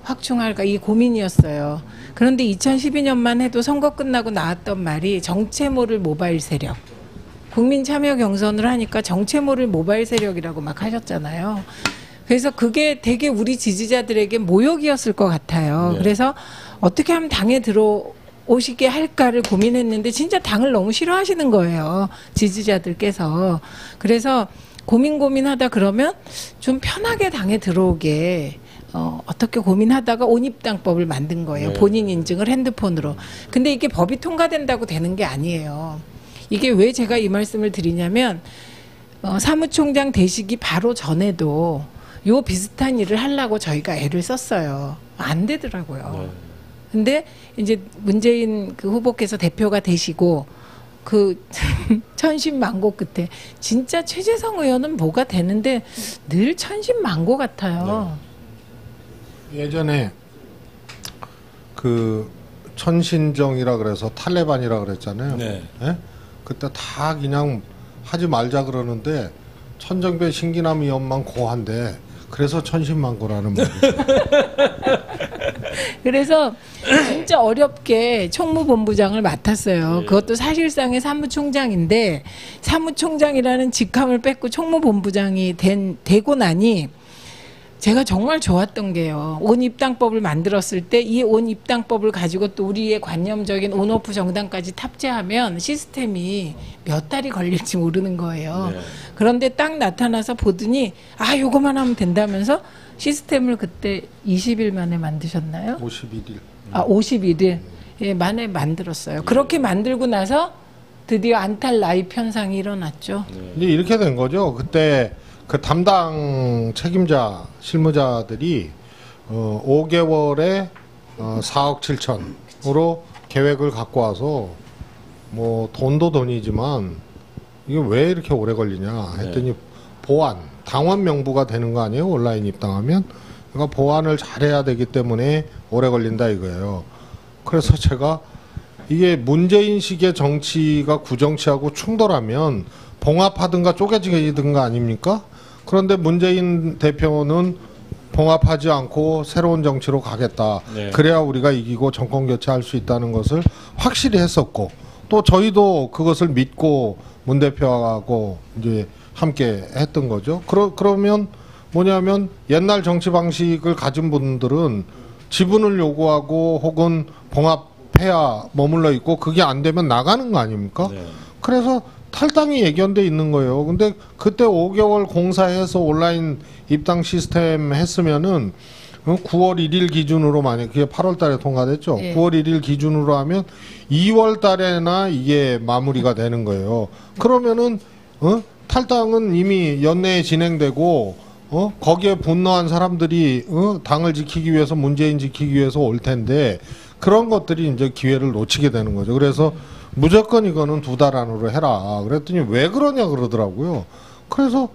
확충할까 이 고민이었어요. 그런데 2012년만 해도 선거 끝나고 나왔던 말이 정체 모를 모바일 세력. 국민 참여 경선을 하니까 정체 모를 모바일 세력이라고 막 하셨잖아요. 그래서 그게 되게 우리 지지자들에게 모욕이었을 것 같아요. 네. 그래서 어떻게 하면 당에 들어오시게 할까를 고민했는데 진짜 당을 너무 싫어하시는 거예요. 지지자들께서. 그래서 고민하다 그러면 좀 편하게 당에 들어오게 어떻게 고민하다가 온입당법을 만든 거예요. 네. 본인 인증을 핸드폰으로. 근데 이게 법이 통과된다고 되는 게 아니에요. 이게 왜 제가 이 말씀을 드리냐면 사무총장 되시기 바로 전에도 요 비슷한 일을 하려고 저희가 애를 썼어요. 안 되더라고요. 네. 근데 이제 문재인 그 후보께서 대표가 되시고 그 천신만고 끝에 진짜 최재성 의원은 뭐가 되는데 늘 천신만고 같아요. 예전에 그 천신정이라 그래서 탈레반이라 그랬잖아요. 네. 예? 그때 다 그냥 하지 말자 그러는데 천정배 신기남 의원만 고한데 그래서 천신만고라는 말이죠. 그래서 진짜 어렵게 총무본부장을 맡았어요. 예. 그것도 사실상의 사무총장인데 사무총장이라는 직함을 뺏고 총무본부장이 되고 나니 제가 정말 좋았던 게요. 온입당법을 만들었을 때 이 온입당법을 가지고 또 우리의 관념적인 온오프 정당까지 탑재하면 시스템이 몇 달이 걸릴지 모르는 거예요. 네. 그런데 딱 나타나서 보더니 아 요거만 하면 된다면서 시스템을 그때 20일 만에 만드셨나요? 51일. 아 51일 예, 만에 만들었어요. 그렇게 만들고 나서 드디어 안탈 라이프 현상이 일어났죠. 이제 이렇게 된 거죠. 그때 그 담당 책임자 실무자들이 5개월에 4억 7천으로 계획을 갖고 와서 뭐 돈도 돈이지만 이게 왜 이렇게 오래 걸리냐 했더니 보안, 당원 명부가 되는 거 아니에요? 온라인 입당하면. 그러니까 보안을 잘해야 되기 때문에 오래 걸린다 이거예요. 그래서 제가 이게 문재인식의 정치가 구정치하고 충돌하면 봉합하든가 쪼개지든가 아닙니까? 그런데 문재인 대표는 봉합하지 않고 새로운 정치로 가겠다. 네. 그래야 우리가 이기고 정권 교체할 수 있다는 것을 확실히 했었고 또 저희도 그것을 믿고 문 대표하고 이제 함께 했던 거죠. 그러면 뭐냐면 옛날 정치 방식을 가진 분들은 지분을 요구하고 혹은 봉합해야 머물러 있고 그게 안 되면 나가는 거 아닙니까? 네. 그래서 탈당이 예견돼 있는 거예요. 근데 그때 5개월 공사해서 온라인 입당 시스템 했으면은 9월 1일 기준으로 만약 그게 8월 달에 통과됐죠. 예. 9월 1일 기준으로 하면 2월 달에나 이게 마무리가 되는 거예요. 그러면은 탈당은 이미 연내에 진행되고 거기에 분노한 사람들이 당을 지키기 위해서 문재인 지키기 위해서 올 텐데 그런 것들이 이제 기회를 놓치게 되는 거죠. 그래서 무조건 이거는 2달 안으로 해라. 그랬더니 왜 그러냐 그러더라고요. 그래서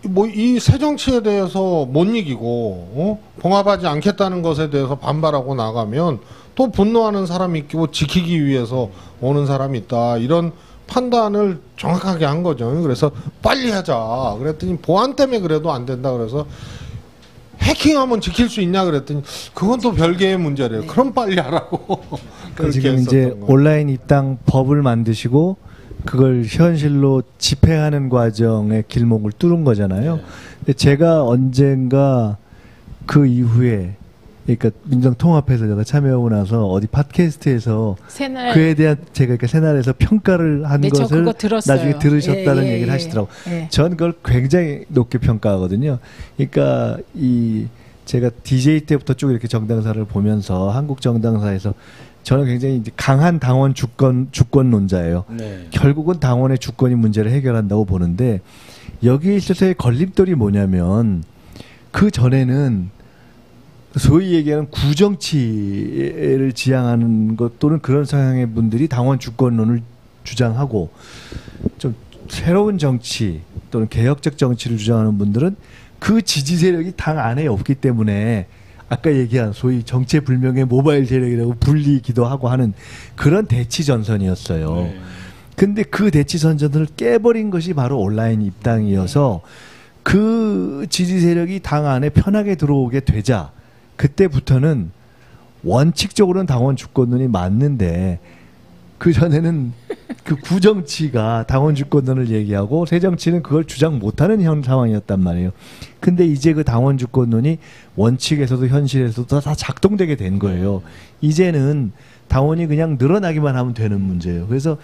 뭐 이 새 정치에 대해서 못 이기고 봉합하지 않겠다는 것에 대해서 반발하고 나가면 또 분노하는 사람이 있고 지키기 위해서 오는 사람이 있다. 이런 판단을 정확하게 한 거죠. 그래서 빨리 하자. 그랬더니 보안 때문에 그래도 안 된다. 그래서 해킹하면 지킬 수 있냐 그랬더니 그건 또 별개의 문제래요. 그럼 빨리 하라고. 그렇게 지금 이제 했었던 거예요. 온라인 입당 법을 만드시고 그걸 현실로 집행하는 과정의 길목을 뚫은 거잖아요. 근데 제가 언젠가 그 이후에 그러니까 민주당 통합해서 제가 참여하고 나서 어디 팟캐스트에서 새날 그에 대한 제가 그러니까 새날에서 평가를 한 네, 저 것을 그거 들었어요. 나중에 들으셨다는 예, 예, 얘기를 예. 하시더라고. 예. 전 그걸 굉장히 높게 평가하거든요. 그러니까 이 제가 DJ 때부터 쭉 이렇게 정당사를 보면서 한국 정당사에서 저는 굉장히 이제 강한 당원 주권론자예요. 네. 결국은 당원의 주권이 문제를 해결한다고 보는데 여기에 있어서의 걸림돌이 뭐냐면 그 전에는 소위 얘기하는 구정치를 지향하는 것 또는 그런 성향의 분들이 당원 주권론을 주장하고 좀 새로운 정치 또는 개혁적 정치를 주장하는 분들은 그 지지 세력이 당 안에 없기 때문에 아까 얘기한 소위 정체불명의 모바일 세력이라고 불리기도 하고 하는 그런 대치 전선이었어요. 네. 근데 그 대치 전선을 깨버린 것이 바로 온라인 입당이어서 그 지지 세력이 당 안에 편하게 들어오게 되자 그때부터는 원칙적으로는 당원 주권론이 맞는데 그 전에는 그 구정치가 당원 주권론을 얘기하고 새정치는 그걸 주장 못하는 현 상황이었단 말이에요. 근데 이제 그 당원 주권론이 원칙에서도 현실에서도 다 작동되게 된 거예요. 이제는 당원이 그냥 늘어나기만 하면 되는 문제예요. 그래서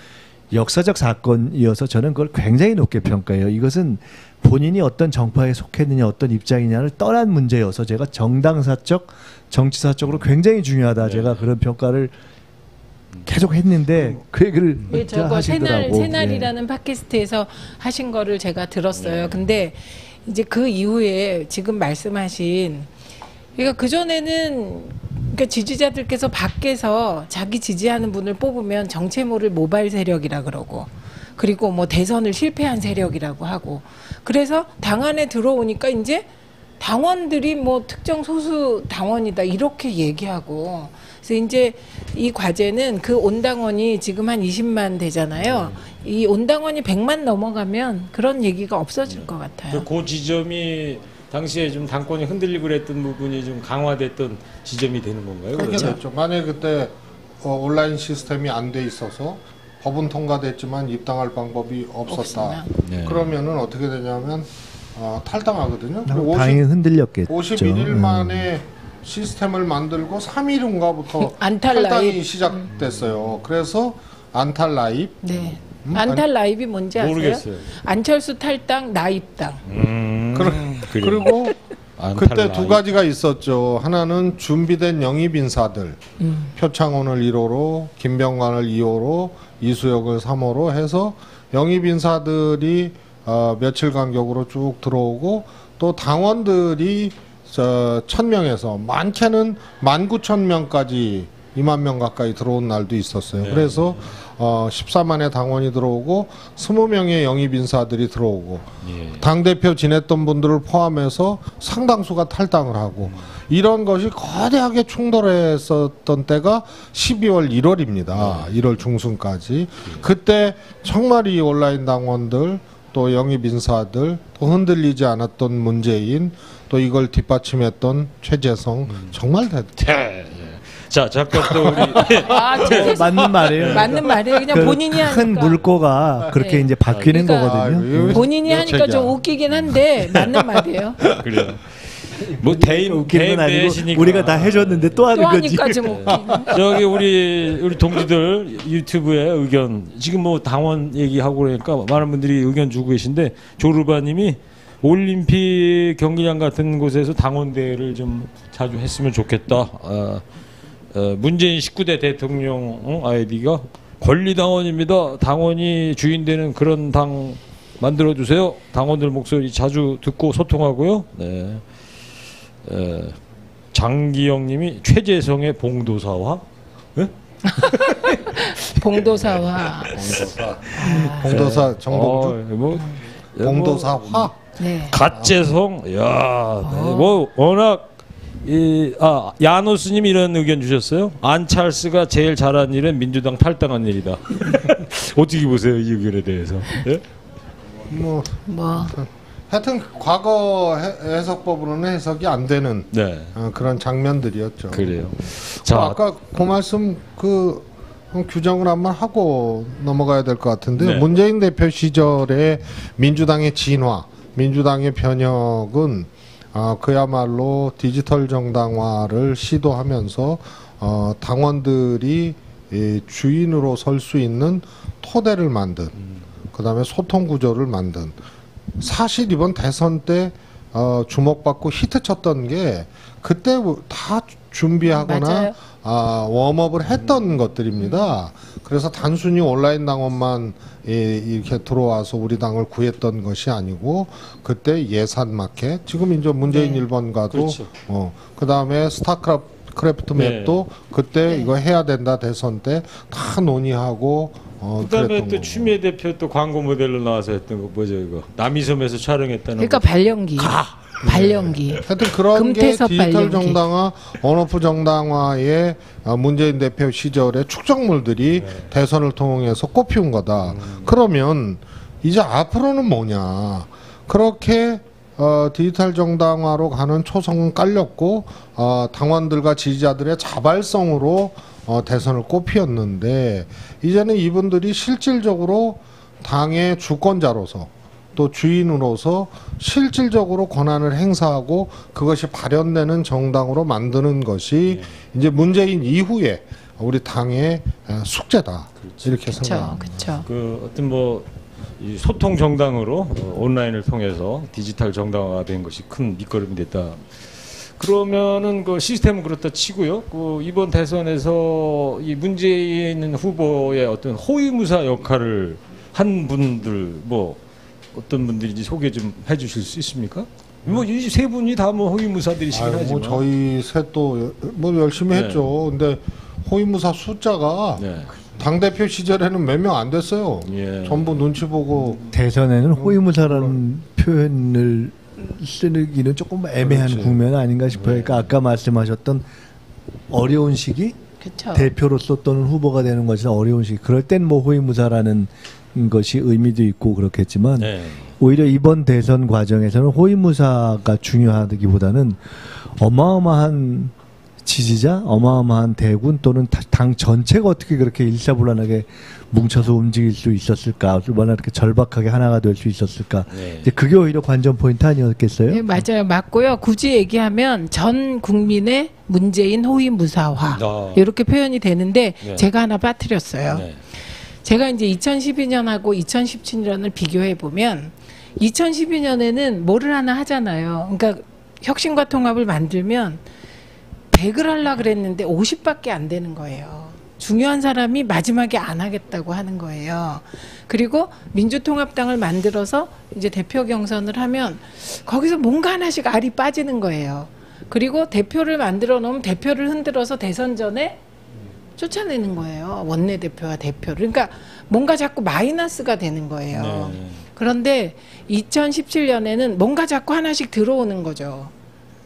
역사적 사건이어서 저는 그걸 굉장히 높게 평가해요. 이것은 본인이 어떤 정파에 속했느냐 어떤 입장이냐를 떠난 문제여서 제가 정당사적 정치사적으로 굉장히 중요하다. 제가 그런 평가를 계속 했는데 그 얘기를 예, 저거 하시더라고. 새날이라는 팟캐스트에서 하신 거를 제가 들었어요. 근데 이제 그 이후에 지금 말씀하신 그러니까 그 전에는 그러니까 지지자들께서 밖에서 자기 지지하는 분을 뽑으면 정체모를 모바일 세력이라 그러고 그리고 뭐 대선을 실패한 세력이라고 하고 그래서 당 안에 들어오니까 이제 당원들이 뭐 특정 소수 당원이다 이렇게 얘기하고 그래서 이제 이 과제는 그 온당원이 지금 한 20만 되잖아요. 이 온당원이 100만 넘어가면 그런 얘기가 없어질 것 같아요. 그 지점이 당시에 좀 당권이 흔들리고 그랬던 부분이 좀 강화됐던 지점이 되는 건가요? 그렇게 그러면? 됐죠. 만약에 그때 온라인 시스템이 안 돼 있어서 법은 통과됐지만 입당할 방법이 없었다. 네. 그러면은 어떻게 되냐면 탈당하거든요. 당연히 흔들렸겠죠. 51일 만에 시스템을 만들고 3일인가부터 안탈 탈당이 라입. 시작됐어요. 그래서 안탈 라입. 네. 안탈 라입이 뭔지 아세요? 모르겠어요. 안철수 탈당, 나 입당. 그리고 안탈 그때 라입. 두 가지가 있었죠. 하나는 준비된 영입 인사들. 표창원을 1호로, 김병관을 2호로, 이수혁을 3호로 해서 영입 인사들이 며칠 간격으로 쭉 들어오고 또 당원들이 1,000명에서 많게는 19,000명까지 2만 명 가까이 들어온 날도 있었어요. 네. 그래서 14만의 당원이 들어오고 20명의 영입 인사들이 들어오고 예. 당대표 지냈던 분들을 포함해서 상당수가 탈당을 하고 이런 것이 거대하게 충돌했었던 때가 12월 1월입니다. 1월 중순까지. 그때 정말 이 온라인 당원들 또 영입 인사들, 또 흔들리지 않았던 문재인, 또 이걸 뒷받침했던 최재성 정말 네. 자, 잠깐 또 우리 맞는 말이에요. 맞는 말이에요. 그냥 그 본인이 하니까. 큰 물꼬가 그렇게 네. 이제 바뀌는 그러니까 거거든요. 본인이 하니까 책이야. 좀 웃기긴 한데 맞는 말이에요. 그래요. 뭐 대임 웃기는 건 아니고 대시니까 우리가 다 해줬는데 또 하는 또 거지. 하니까 좀 웃기네. 저기 우리 동지들 유튜브에 의견 지금 뭐 당원 얘기하고 그러니까 많은 분들이 의견 주고 계신데 조르바님이 올림픽 경기장 같은 곳에서 당원 대회를 좀 자주 했으면 좋겠다. 문재인 19대 대통령 아이디가 권리당원입니다. 당원이 주인되는 그런 당 만들어 주세요. 당원들 목소리 자주 듣고 소통하고요. 네. 장기영님이 최재성의 봉도사화. 네? 봉도사와. 봉도사 정봉주, 뭐 봉도사 화. 네. 갓재성. 야, 네. 뭐 워낙 야노스님 이런 의견 주셨어요. 안찰스가 제일 잘한 일은 민주당 탈당한 일이다. 어떻게 보세요 이 의견에 대해서? 예? 뭐 뭐 하여튼 과거 해석법으로는 해석이 안 되는 네, 그런 장면들이었죠. 그래요. 자, 자, 아까 그 말씀 규정을 한번 하고 넘어가야 될 것 같은데 네. 문재인 대표 시절에 민주당의 진화, 민주당의 변혁은 그야말로 디지털 정당화를 시도하면서 당원들이 주인으로 설 수 있는 토대를 만든, 그다음에 소통 구조를 만든. 사실 이번 대선 때 주목받고 히트쳤던 게 그때 다 준비하거나 웜업을 했던 것들입니다. 그래서 단순히 온라인 당원만 이렇게 들어와서 우리 당을 구했던 것이 아니고 그때 예산 마켓, 지금 이제 문재인 네. 1번가도 그렇죠. 그다음에 스타크래프트 맵도 그때 이거 해야 된다 대선 때 다 논의하고 그다음에 그랬던 또 거고. 추미애 대표 또 광고 모델로 나와서 했던 거 뭐죠 이거 남이섬에서 촬영했다는 그러니까 거. 발연기. 발연기. 하여튼 그런 게 금태섭 디지털 발령기. 정당화, 언오프 정당화의 문재인 대표 시절의 축적물들이 대선을 통해서 꼽히운 거다. 그러면 이제 앞으로는 뭐냐? 그렇게 디지털 정당화로 가는 초성은 깔렸고 당원들과 지지자들의 자발성으로 대선을 꼽히었는데 이제는 이분들이 실질적으로 당의 주권자로서 또 주인으로서 실질적으로 권한을 행사하고 그것이 발현되는 정당으로 만드는 것이 이제 문재인 이후에 우리 당의 숙제다. 이렇게 그렇죠. 생각합니다. 그렇죠. 그 어떤 이 소통 정당으로 온라인을 통해서 디지털 정당화가 된 것이 큰 밑거름이 됐다. 그러면은 그 시스템은 그렇다 치고요. 그 이번 대선에서 이 문재인 후보의 어떤 호위무사 역할을 한 분들 뭐 어떤 분들인지 소개 좀 해주실 수 있습니까? 뭐 이 세 분이 다 뭐 호위무사들이시긴 뭐 하지만. 저희 셋도 뭐 열심히 네. 했죠. 근데 호위무사 숫자가 네. 당 대표 시절에는 몇 명 안 됐어요. 예. 전부 눈치 보고 대선에는 호위무사라는 표현을 쓰기는 조금 애매한 그렇지. 국면 아닌가 싶어요. 그러니까 아까 말씀하셨던 어려운 시기, 그렇죠. 대표로서 또는 후보가 되는 것이 어려운 시기. 그럴 땐 뭐 호위무사라는 것이 의미도 있고 그렇겠지만 네. 오히려 이번 대선 과정에서는 호위무사가 중요하기보다는 어마어마한 지지자, 어마어마한 대군 또는 당 전체가 어떻게 그렇게 일사불란하게 뭉쳐서 움직일 수 있었을까, 얼마나 이렇게 절박하게 하나가 될 수 있었을까. 네. 이제 그게 오히려 관전 포인트 아니었겠어요? 네, 맞아요. 맞고요. 굳이 얘기하면 전 국민의 문재인 호위무사화 이렇게 표현이 되는데 네. 제가 하나 빠뜨렸어요. 네. 제가 이제 2012년하고 2017년을 비교해 보면 2012년에는 뭐를 하나 하잖아요. 그러니까 혁신과 통합을 만들면 100을 하려고 그랬는데 50밖에 안 되는 거예요. 중요한 사람이 마지막에 안 하겠다고 하는 거예요. 그리고 민주통합당을 만들어서 이제 대표 경선을 하면 거기서 뭔가 하나씩 알이 빠지는 거예요. 그리고 대표를 만들어 놓으면 대표를 흔들어서 대선 전에 쫓아내는 거예요. 원내대표와 대표를. 그러니까 뭔가 자꾸 마이너스가 되는 거예요. 네. 그런데 2017년에는 뭔가 자꾸 하나씩 들어오는 거죠.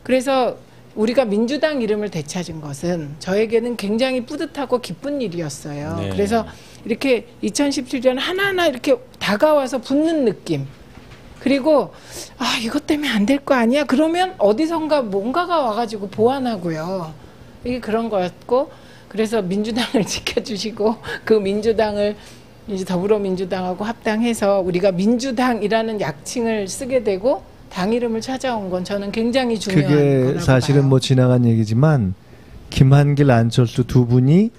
그래서 우리가 민주당 이름을 되찾은 것은 저에게는 굉장히 뿌듯하고 기쁜 일이었어요. 네. 그래서 이렇게 2017년 하나하나 이렇게 다가와서 붙는 느낌. 그리고 아 이것 때문에 안 될 거 아니야? 그러면 어디선가 뭔가가 와가지고 보완하고요. 이게 그런 거였고 그래서 민주당을 지켜주시고 그 민주당을 이제 더불어민주당하고 합당해서 우리가 민주당이라는 약칭을 쓰게 되고 당 이름을 찾아온 건 저는 굉장히 중요한 그게 거라고 사실은 봐요. 뭐 지나간 얘기지만 김한길, 안철수 두 분이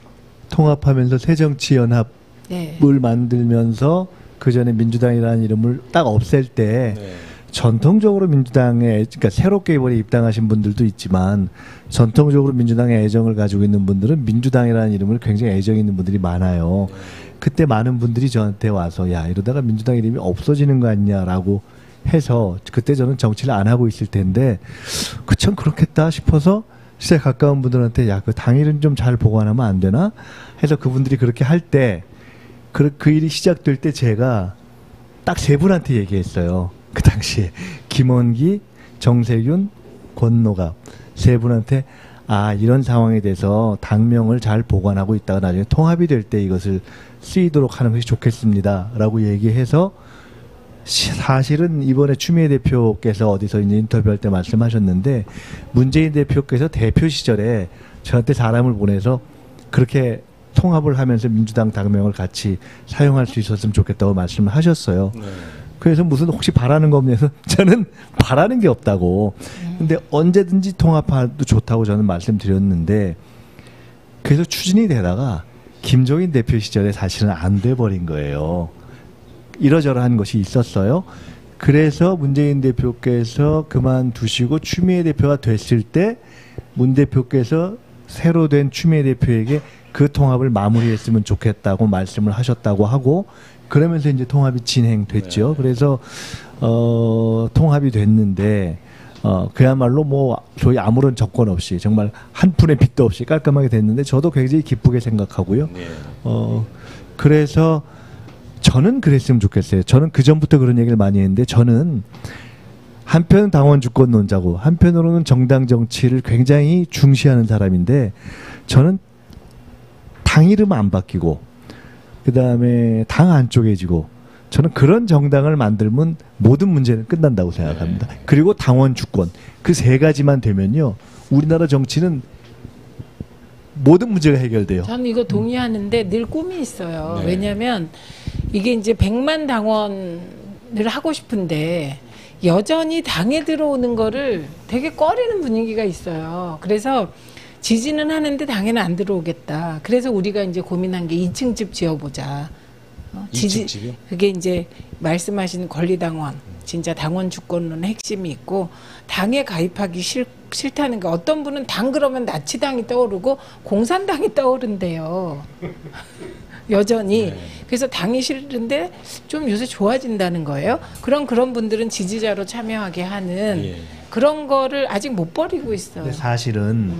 통합하면서 새정치연합을 네. 만들면서 그 전에 민주당이라는 이름을 딱 없앨 때 네. 전통적으로 민주당에 그러니까 새롭게 이번에 입당하신 분들도 있지만 전통적으로 민주당에 애정을 가지고 있는 분들은 민주당이라는 이름을 굉장히 애정 있는 분들이 많아요. 그때 많은 분들이 저한테 와서 야 이러다가 민주당 이름이 없어지는 거 아니냐라고 해서 그때 저는 정치를 안 하고 있을 텐데 그참 그렇겠다 싶어서 시대 가까운 분들한테 야 그 당 이름 좀 잘 보관하면 안 되나 해서 그분들이 그렇게 할 때 그 일이 시작될 때 제가 딱 세 분한테 얘기했어요. 그 당시에 김원기, 정세균, 권노갑 세 분한테 아 이런 상황에 대해서 당명을 잘 보관하고 있다가 나중에 통합이 될 때 이것을 쓰이도록 하는 것이 좋겠습니다라고 얘기해서 사실은 이번에 추미애 대표께서 어디서 이제 인터뷰할 때 말씀하셨는데 문재인 대표께서 대표 시절에 저한테 사람을 보내서 그렇게 통합을 하면서 민주당 당명을 같이 사용할 수 있었으면 좋겠다고 말씀을 하셨어요. 네. 그래서 무슨 혹시 바라는 거 없냐서 저는 바라는 게 없다고. 근데 언제든지 통합해도 좋다고 저는 말씀드렸는데 그래서 추진이 되다가 김종인 대표 시절에 사실은 안 돼 버린 거예요. 이러저러한 것이 있었어요. 그래서 문재인 대표께서 그만두시고 추미애 대표가 됐을 때 문 대표께서 새로 된 추미애 대표에게 그 통합을 마무리했으면 좋겠다고 말씀을 하셨다고 하고 그러면서 이제 통합이 진행됐죠. 그래서 통합이 됐는데 그야말로 뭐 저희 아무런 조건 없이 정말 한 푼의 빚도 없이 깔끔하게 됐는데 저도 굉장히 기쁘게 생각하고요. 네. 그래서 저는 그랬으면 좋겠어요. 저는 그 전부터 그런 얘기를 많이 했는데 저는 한편 당원 주권론자고 한편으로는 정당 정치를 굉장히 중시하는 사람인데 저는 당 이름 안 바뀌고 그다음에 당 안 쪼개지고 저는 그런 정당을 만들면 모든 문제는 끝난다고 생각합니다. 그리고 당원 주권 그 세 가지만 되면요. 우리나라 정치는 모든 문제가 해결돼요. 저는 이거 동의하는데 늘 꿈이 있어요. 네. 왜냐하면 이게 이제 100만 당원을 하고 싶은데 여전히 당에 들어오는 거를 되게 꺼리는 분위기가 있어요. 그래서 지지는 하는데 당에는 안 들어오겠다. 그래서 우리가 이제 고민한 게 2층 집 지어보자. 2층 집이요? 그게 이제 말씀하신 권리당원, 진짜 당원 주권론의 핵심이 있고 당에 가입하기 싫다는 게 어떤 분은 당 그러면 나치당이 떠오르고 공산당이 떠오른대요. 여전히. 네. 그래서 당이 싫은데 좀 요새 좋아진다는 거예요. 그런 분들은 지지자로 참여하게 하는 예. 그런 거를 아직 못 버리고 있어요. 근데 사실은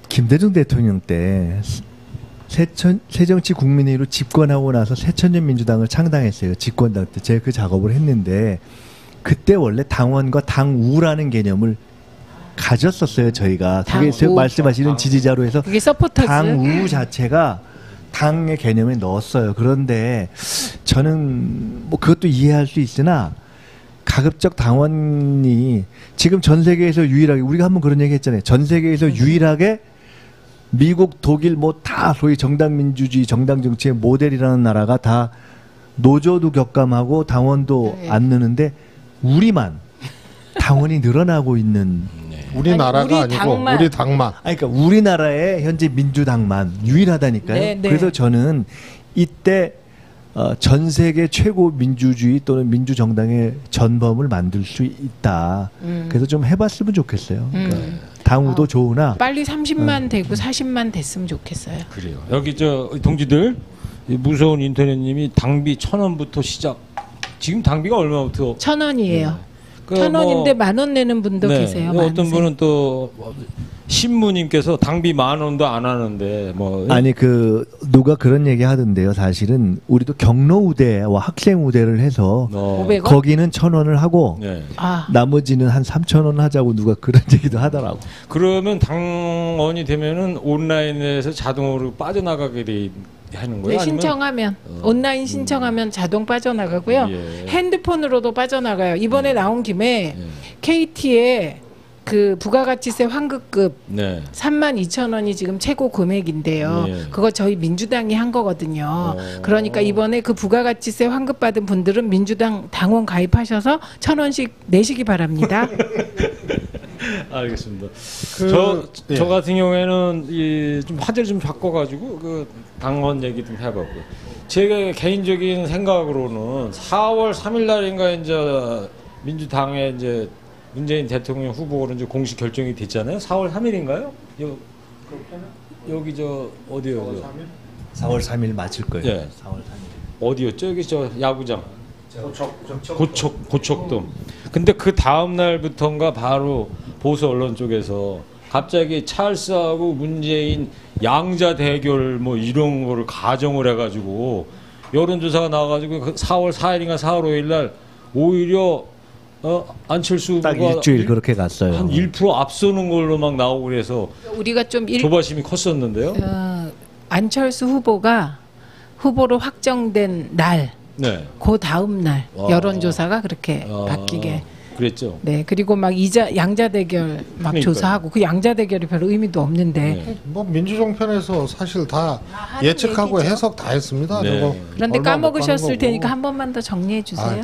김대중 대통령 때 새정치 국민회의로 집권하고 나서 새천년 민주당을 창당했어요. 집권당 때 제가 그 작업을 했는데 그때 원래 당원과 당우라는 개념을 가졌었어요. 저희가 그게 당우. 말씀하시는 지지자로 해서 그게 서포터즈. 당우 자체가 당의 개념에 넣었어요. 그런데 저는 뭐 그것도 이해할 수 있으나 가급적 당원이 지금 전 세계에서 유일하게 우리가 한번 그런 얘기 했잖아요. 전 세계에서 유일하게 미국, 독일 뭐 다 소위 정당 민주주의, 정당 정치의 모델이라는 나라가 다 노조도 격감하고 당원도 네. 안 느는데 우리만 당원이 늘어나고 있는. 우리나라가 아니, 우리 아니고 당만. 우리 당만. 아니, 그러니까 우리나라의 현재 민주당만 유일하다니까요. 네, 네. 그래서 저는 이때 전 세계 최고 민주주의 또는 민주정당의 전범을 만들 수 있다. 그래서 좀 해봤으면 좋겠어요. 그러니까 당우도 좋으나 빨리 30만 되고 40만 됐으면 좋겠어요. 그래요. 여기 저 동지들 이 무서운 인터넷님이 당비 1,000원부터 시작. 지금 당비가 얼마부터? 1,000원이에요. 그 1,000원인데 뭐- 10,000원 내는 분도 네. 계세요. 어떤 많으세요. 분은 또 신부님께서 당비 10,000원도 안 하는데 뭐 아니 누가 그런 얘기 하던데요. 사실은 우리도 경로 우대와 학생 우대를 해서 500원? 거기는 1,000원을 하고 네. 아, 나머지는 한 3,000원 하자고 누가 그런 얘기도 하더라고. 그러면 당원이 되면은 온라인에서 자동으로 빠져나가게 돼 하는 거예요? 네, 신청하면 온라인 신청하면 자동 빠져나가고요. 예. 핸드폰으로도 빠져나가요. 이번에 나온 김에 예. KT의 그 부가가치세 환급급 네. 32,000원이 지금 최고 금액인데요. 예. 그거 저희 민주당이 한 거거든요. 그러니까 이번에 그 부가가치세 환급받은 분들은 민주당 당원 가입하셔서 1,000원씩 내시기 바랍니다. 알겠습니다. 예. 저 같은 경우에는 좀 화제를 좀 바꿔가지고 그 당원 얘기 좀 해봤고요. 제가 개인적인 생각으로는 4월 3일 날인가 이제 민주당의 이제 문재인 대통령 후보로 이제 공식 결정이 됐잖아요. 4월 3일인가요? 여기 저 어디요? 4월 3일 맞을 거예요. 예. 4월 3일. 어디였죠? 여기 저 야구장. 고척돔. 근데 그 다음 날부터인가 바로 보수 언론 쪽에서 갑자기 찰스하고 문재인 양자 대결 뭐 이런 거를 가정을 해가지고 여론조사가 나와가지고 그 4월 4일인가 4월 5일 날 오히려 안철수 딱 후보가 일주일 그렇게 갔어요. 한 1% 앞서는 걸로 막 나오고 그래서 우리가 좀 조바심이 컸었는데요. 안철수 후보가 후보로 확정된 날, 네. 그 다음 날 와. 여론조사가 그렇게 바뀌게. 그랬죠. 네, 그리고 막 양자 대결 막 그러니까요. 조사하고 그 양자 대결이 별 의미도 없는데. 네. 뭐 민주정편에서 사실 다 하는 예측하고 얘기죠. 해석 다 했습니다. 네. 저거 그런데 얼마 못 까먹으셨을 가는 테니까 거고. 한 번만 더 정리해 주세요.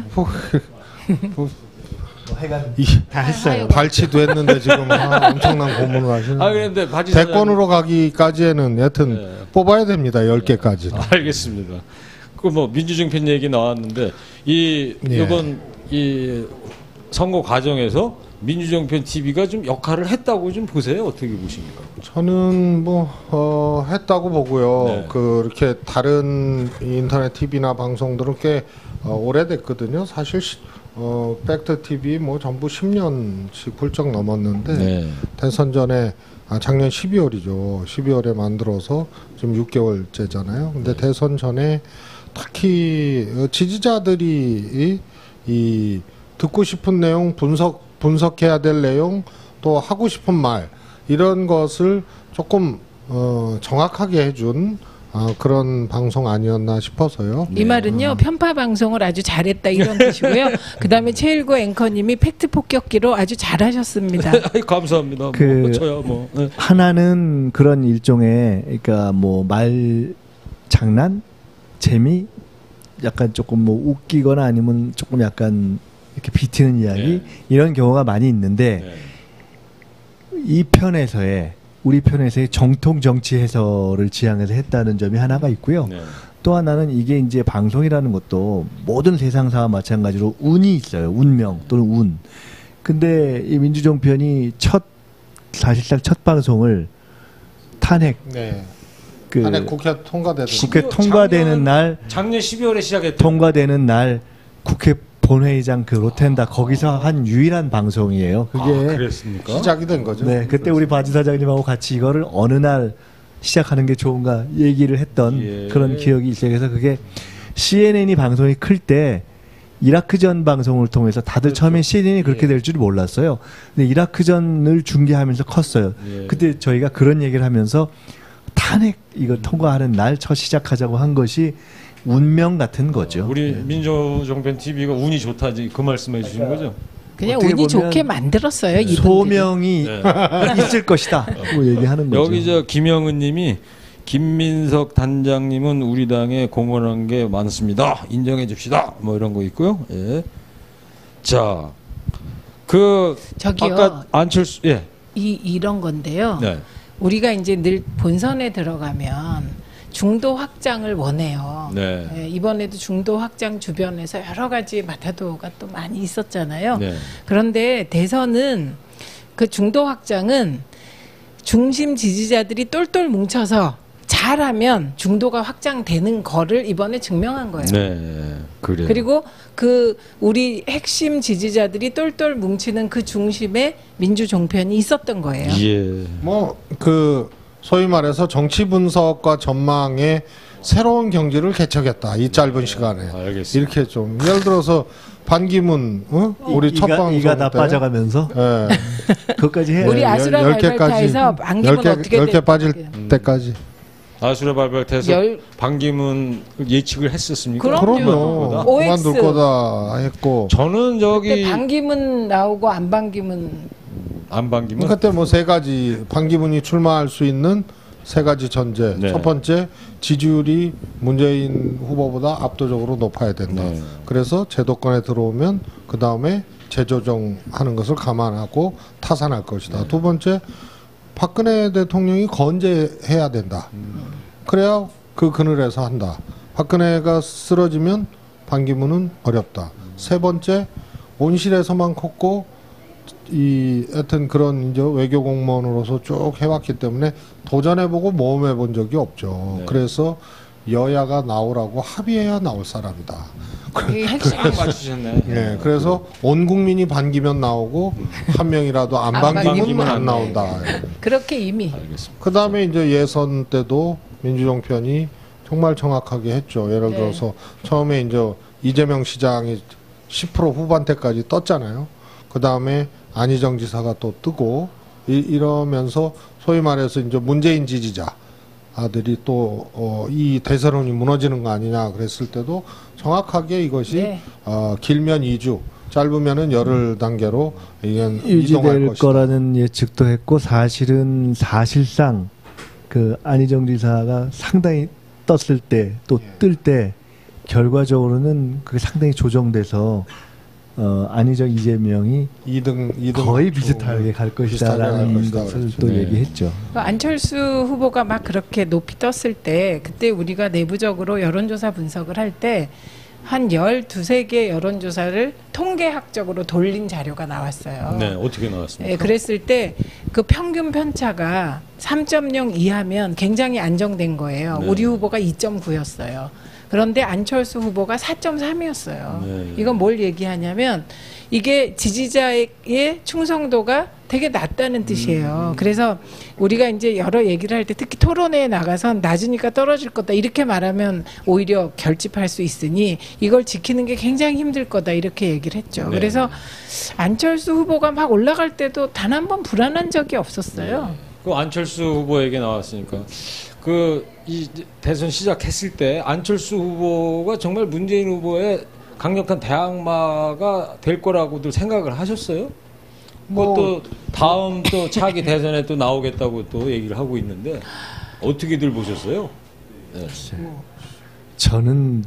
다 했어요. 발치도 했는데 지금 엄청난 고문을 하시는. 그런데 바지 대권으로 가기까지에는 여튼 네. 뽑아야 됩니다. 10개까지는. 알겠습니다. 그 뭐 민주정편 얘기 나왔는데 이번 이 선거 과정에서 민주정편 TV가 좀 역할을 했다고 좀 보세요. 어떻게 보십니까? 저는 뭐 했다고 보고요. 네. 그렇게 다른 인터넷 TV나 방송들은 꽤 오래됐거든요. 사실 팩트 TV 뭐 전부 10년씩 훌쩍 넘었는데 네. 대선 전에 작년 12월이죠. 12월에 만들어서 지금 6개월째잖아요. 근데 대선 전에 특히 지지자들이 이 듣고 싶은 내용, 분석해야 될 내용, 또 하고 싶은 말 이런 것을 조금 정확하게 해준 그런 방송 아니었나 싶어서요. 이 말은요 편파 방송을 아주 잘했다 이런 뜻이고요. 그다음에 최일구 앵커님이 팩트 폭격기로 아주 잘하셨습니다. 감사합니다. 그 뭐 저야 뭐. 네. 하나는 그런 일종의 그러니까 뭐 말 장난, 재미, 약간 조금 뭐 웃기거나 아니면 조금 약간 이렇게 비트는 이야기 네. 이런 경우가 많이 있는데 네. 이 편에서의 우리 편에서의 정통 정치 해설을 지향해서 했다는 점이 하나가 있고요. 네. 또 하나는 이게 이제 방송이라는 것도 모든 세상사와 마찬가지로 운이 있어요. 운명 또는 운. 근데 이 민주정편이 사실상 첫 방송을 탄핵 네. 그 안에 국회 통과되던 국회 통과되는 날 작년 12월에 시작했죠. 통과되는 날 국회 본회의장 그 로텐다 거기서 한 유일한 방송이에요. 그게 그랬습니까? 시작이 된 거죠. 네, 그때 우리 바지 사장님하고 같이 이거를 어느 날 시작하는 게 좋은가 얘기를 했던 예. 그런 기억이 있어요. 그래서 그게 CNN이 방송이 클 때 이라크전 방송을 통해서 다들 그렇죠. 처음에 CNN이 그렇게 될 줄 몰랐어요. 근데 이라크전을 중계하면서 컸어요. 예. 그때 저희가 그런 얘기를 하면서 탄핵 이거 통과하는 날 첫 시작하자고 한 것이 운명 같은 거죠. 우리 민주정편 TV가 운이 좋다지 그 말씀해 주신 거죠? 그냥 어떻게 운이 보면 좋게 만들었어요. 이분들이. 소명이 네. 있을 것이다. 뭐 얘기하는 거죠. 여기 저 김영은님이 김민석 단장님은 우리 당에 공헌한 게 많습니다. 인정해 줍시다. 뭐 이런 거 있고요. 예. 자, 그 저기요. 아까 안철수 예. 이런 건데요. 네. 우리가 이제 늘 본선에 들어가면 중도 확장을 원해요. 네. 예, 이번에도 중도 확장 주변에서 여러 가지 마타도가 또 많이 있었잖아요. 네. 그런데 대선은 그 중도 확장은 중심 지지자들이 똘똘 뭉쳐서 잘하면 중도가 확장되는 거를 이번에 증명한 거예요. 네. 그래요. 그리고 그 우리 핵심 지지자들이 똘똘 뭉치는 그 중심에 민주종편이 있었던 거예요. 예. 뭐 그 소위 말해서 정치 분석과 전망의 새로운 경지를 개척했다. 이 짧은 시간에. 알겠습니다. 이렇게 좀 예를 들어서 반기문 우리 첫 방송 이가 다 때 빠져가면서 예. 그것까지 해야 우리 돼요. 아수라 10개까지 발발타에서 반기문 어떻게 10개 빠질 됐- 때까지 아수라 발발돼서 반기문 예측을 했었습니까? 그럼요. 그만둘 거다 했고. 저는 그때 반기문 나오고 안 반기문. 안 반기문 그때 뭐 세 가지 반기문이 출마할 수 있는 세 가지 전제. 네. 첫 번째, 지지율이 문재인 후보보다 압도적으로 높아야 된다. 네. 그래서 제도권에 들어오면 그 다음에 재조정하는 것을 감안하고 타산할 것이다. 두 번째, 박근혜 대통령이 건재해야 된다. 그래야 그 그늘에서 한다. 박근혜가 쓰러지면 반기문은 어렵다. 세 번째, 온실에서만 컸고 하여튼 그런 이제 외교 공무원으로서 쭉 해왔기 때문에 도전해보고 모험해본 적이 없죠. 네. 그래서 여야가 나오라고 합의해야 나올 사람이다. 이 핵심. 딱 맞추셨네. 네, 그래서 온 국민이 반기면 나오고 한 명이라도 안 반기면 반기면 안 안 나온다. 그렇게 이미. 알겠습니다. 그 다음에 이제 예선 때도 민주정 편이 정말 정확하게 했죠. 예를 네. 들어서 처음에 이제 이재명 시장이 10% 후반대까지 떴잖아요. 그 다음에 안희정 지사가 또 뜨고 이러면서 소위 말해서 이제 문재인 지지자들이 또 이 대세론이 무너지는 거 아니냐 그랬을 때도 정확하게 이것이 네. 길면 2주, 짧으면은 열흘 단계로 이건 이동할 유지될 것이다. 거라는 예측도 했고 사실상 그 안희정 지사가 상당히 떴을 때 또 뜰 때 결과적으로는 그게 상당히 조정돼서 안희정 이재명이 2등 거의 비슷하게 갈 것이다라는 것이다 것을 그랬죠. 또 네. 얘기했죠. 안철수 후보가 막 그렇게 높이 떴을 때 그때 우리가 내부적으로 여론조사 분석을 할 때 한 12개 여론조사를 통계학적으로 돌린 자료가 나왔어요. 네, 어떻게 나왔습니까? 예, 그랬을 때 그 평균 편차가 3.0 이하면 굉장히 안정된 거예요. 네. 우리 후보가 2.9였어요. 그런데 안철수 후보가 4.3이었어요. 네. 이건 뭘 얘기하냐면 이게 지지자의 충성도가 되게 낮다는 뜻이에요. 그래서 우리가 이제 여러 얘기를 할 때 특히 토론회에 나가선 낮으니까 떨어질 거다 이렇게 말하면 오히려 결집할 수 있으니 이걸 지키는 게 굉장히 힘들 거다 이렇게 얘기를 했죠. 네. 그래서 안철수 후보가 막 올라갈 때도 단 한 번 불안한 적이 없었어요. 그 안철수 후보에게 나왔으니까 그 이 대선 시작했을 때 안철수 후보가 정말 문재인 후보의 강력한 대항마가 될 거라고들 생각을 하셨어요? 뭐 또 다음 또 차기 대선에 또 나오겠다고 또 얘기를 하고 있는데 어떻게들 보셨어요? 네. 저는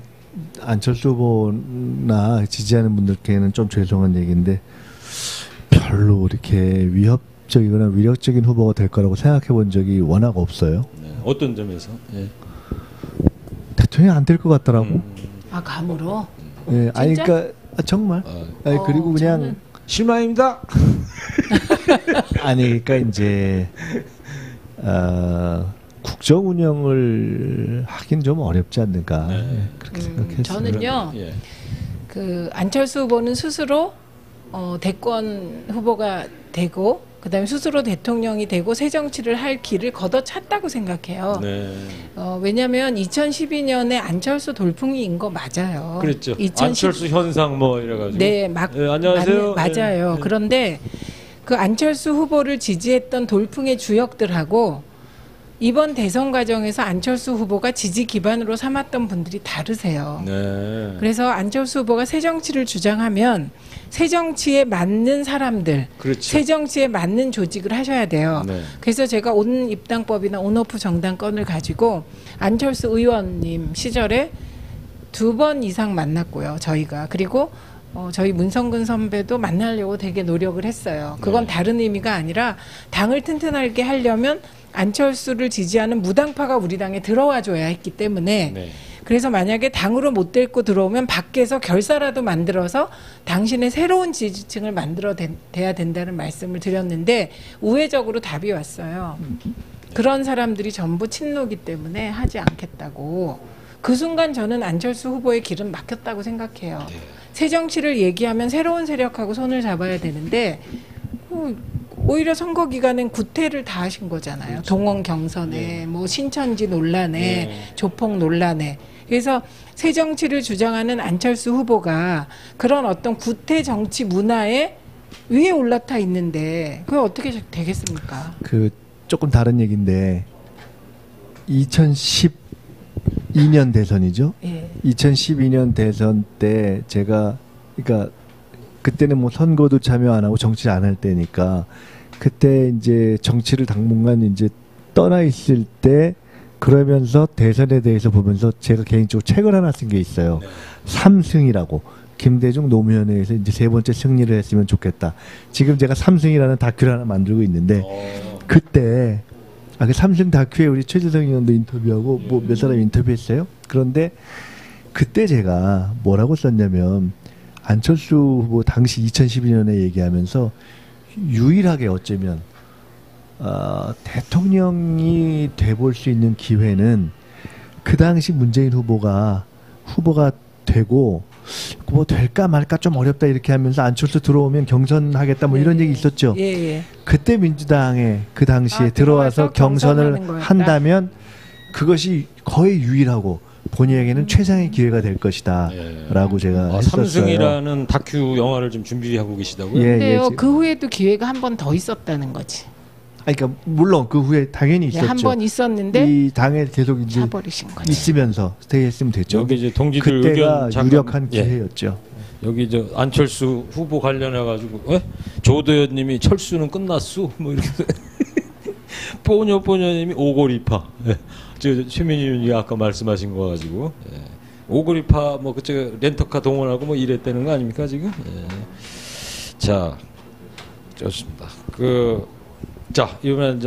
안철수 후보나 지지하는 분들께는 좀 죄송한 얘기인데 별로 이렇게 위협적이거나 위력적인 후보가 될 거라고 생각해 본 적이 워낙 없어요. 네. 어떤 점에서? 예. 대통령이 안 될 것 같더라고. 아 감으로? 예, 아니 진짜? 그러니까 정말. 아니, 그리고 그냥 저는 실망입니다. 아니 그러니까 이제 국정 운영을 하긴 좀 어렵지 않는가 네. 그렇게 생각했어요. 저는요. 예. 그 안철수 후보는 스스로 대권 후보가 되고 그다음에 스스로 대통령이 되고 새 정치를 할 길을 걷어찼다고 생각해요. 네. 왜냐하면 2012년에 안철수 돌풍이인 거 맞아요. 그랬죠. 2010 안철수 현상 뭐 이래가지고. 네, 안녕하세요. 맞아요. 네. 그런데 그 안철수 후보를 지지했던 돌풍의 주역들하고 이번 대선 과정에서 안철수 후보가 지지 기반으로 삼았던 분들이 다르세요. 네. 그래서 안철수 후보가 새 정치를 주장하면 새 정치에 맞는 사람들, 그렇죠. 새 정치에 맞는 조직을 하셔야 돼요. 네. 그래서 제가 온 입당법이나 온오프 정당권을 가지고 안철수 의원님 시절에 2번 이상 만났고요. 저희가. 그리고 저희 문성근 선배도 만나려고 되게 노력을 했어요. 그건 네. 다른 의미가 아니라 당을 튼튼하게 하려면 안철수를 지지하는 무당파가 우리 당에 들어와 줘야 했기 때문에 네. 그래서 만약에 당으로 못 데리고 들어오면 밖에서 결사라도 만들어서 당신의 새로운 지지층을 만들어 대야 된다는 말씀을 드렸는데 우회적으로 답이 왔어요. 그런 사람들이 전부 친노기 때문에 하지 않겠다고. 그 순간 저는 안철수 후보의 길은 막혔다고 생각해요. 새 정치를 얘기하면 새로운 세력하고 손을 잡아야 되는데 오히려 선거 기간엔 구태를 다 하신 거잖아요. 그렇죠. 동원 경선에 뭐 신천지 논란에 네. 조폭 논란에. 그래서 새 정치를 주장하는 안철수 후보가 그런 어떤 구태 정치 문화에 위에 올라타 있는데 그게 어떻게 되겠습니까? 그 조금 다른 얘기인데 2012년 대선이죠. 예. 2012년 대선 때 제가 그러니까 그때는 뭐 선거도 참여 안 하고 정치 안 할 때니까 그때 이제 정치를 당분간 이제 떠나 있을 때 그러면서 대선에 대해서 보면서 제가 개인적으로 책을 하나 쓴 게 있어요. 삼승이라고. 김대중 노무현에서 이제 세 번째 승리를 했으면 좋겠다. 지금 제가 삼승이라는 다큐를 하나 만들고 있는데 그때 그 삼승 다큐에 우리 최재성 의원도 인터뷰하고 뭐 몇 사람 인터뷰했어요. 그런데 그때 제가 뭐라고 썼냐면 안철수 후보 당시 2012년에 얘기하면서 유일하게 어쩌면 대통령이 돼볼 수 있는 기회는 그 당시 문재인 후보가 되고 뭐 될까 말까 좀 어렵다 이렇게 하면서 안철수 들어오면 경선하겠다 뭐 이런 얘기 있었죠. 예, 예. 그때 민주당에 그 당시에 들어와서 경선을 한다면 그것이 거의 유일하고 본인에게는 최상의 기회가 될 것이다 라고 제가 했었어요. 삼승이라는 다큐 영화를 좀 준비하고 계시다고요? 근데요 그 후에도 기회가 한 번 더 있었다는 거지. 그러니까 물론 그 후에 당연히 있었죠. 한 번 있었는데 이 당에 계속 이제 차버리신 거지. 있으면서 스테이했으면 됐죠. 여기 이제 동지들 그때가 의견 유력한 기회였죠. 여기 저 안철수 후보 관련해 가지고 조도현님이 철수는 끝났수 뭐 이렇게 뽀녀님이 오고리파. 저 최민희 의원이 아까 말씀하신 거 가지고 오고리파 뭐 그쪽 렌터카 동원하고 뭐 이랬다는 거 아닙니까 지금? 자 좋습니다. 자 이번엔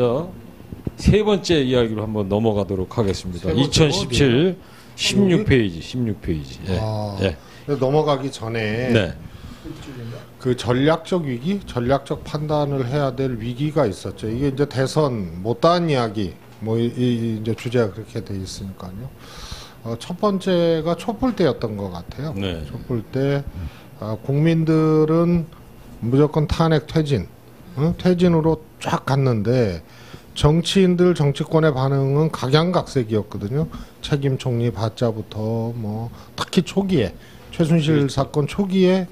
세 번째 이야기로 한번 넘어가도록 하겠습니다. 2017 16페이지. 넘어가기 전에 그 전략적 위기, 전략적 판단을 해야 될 위기가 있었죠. 이게 이제 대선 못다한 이야기, 뭐 이제 주제가 그렇게 돼 있으니까요. 첫 번째가 촛불 때였던 것 같아요. 촛불 때 국민들은 무조건 탄핵 퇴진으로 쫙 갔는데 정치인들 정치권의 반응은 각양각색이었거든요. 책임 총리 받자부터 뭐 특히 초기에 최순실 사건 초기에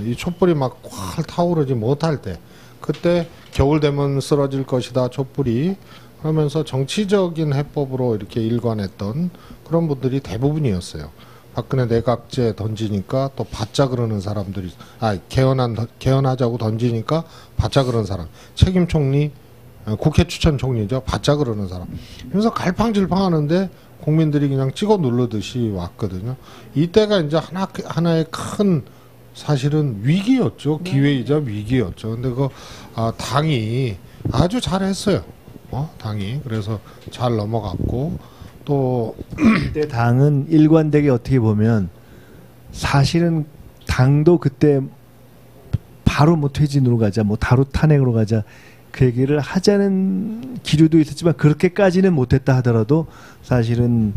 이 촛불이 막 활 타오르지 못할 때 그때 겨울 되면 쓰러질 것이다 촛불이 하면서 정치적인 해법으로 이렇게 일관했던 그런 분들이 대부분이었어요. 박근혜 내각제 던지니까 또 받자 그러는 사람들이 개헌하자고 던지니까 받자 그러는 사람 책임 총리 국회 추천 총리죠 받자 그러는 사람 그래서 갈팡질팡하는데 국민들이 그냥 찍어 누르듯이 왔거든요. 이때가 이제 하나의 큰 사실은 위기였죠. 기회이자 위기였죠. 근데 당이 아주 잘했어요. 당이 그래서 잘 넘어갔고 또 그때 당은 일관되게 어떻게 보면 사실은 당도 그때 바로 뭐 퇴진으로 가자, 뭐 바로 탄핵으로 가자 그 얘기를 하자는 기류도 있었지만 그렇게까지는 못했다 하더라도 사실은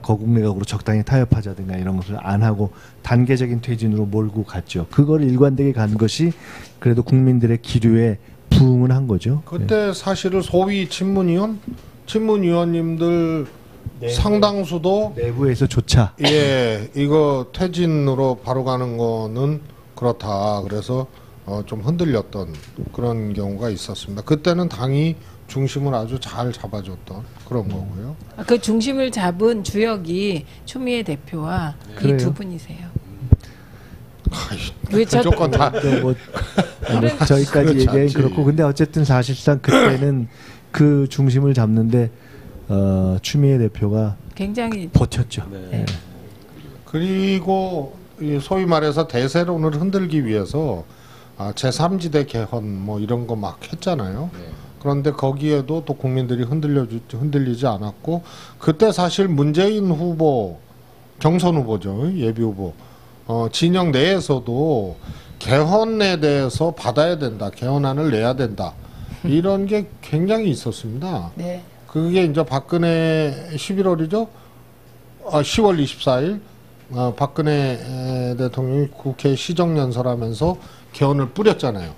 거국 내각으로 적당히 타협하자든가 이런 것을 안 하고 단계적인 퇴진으로 몰고 갔죠. 그걸 일관되게 간 것이 그래도 국민들의 기류에 부응은 한 거죠. 그때 사실은 소위 친문위원님들 상당수도 내부에서조차 이거 퇴진으로 바로 가는 거는 그렇다. 그래서 좀 흔들렸던 그런 경우가 있었습니다. 그때는 당이 중심을 아주 잘 잡아줬던 그런 거고요. 그 중심을 잡은 주역이 추미애 대표와 이 두 분이세요. 무조건 다 저희까지 얘기하기 그렇고 근데 어쨌든 사실상 그때는 그 중심을 잡는데 추미애 대표가 굉장히 버텼죠. 그리고 소위 말해서 대세론을 흔들기 위해서 제3지대 개헌 뭐 이런 거 막 했잖아요. 그런데 거기에도 또 국민들이 흔들리지 않았고 그때 사실 문재인 후보 경선 후보죠. 예비 후보 진영 내에서도 개헌에 대해서 받아야 된다. 개헌안을 내야 된다. 이런 게 굉장히 있었습니다. 그게 이제 박근혜 11월이죠. 10월 24일 박근혜 대통령이 국회 시정연설하면서 개헌을 뿌렸잖아요.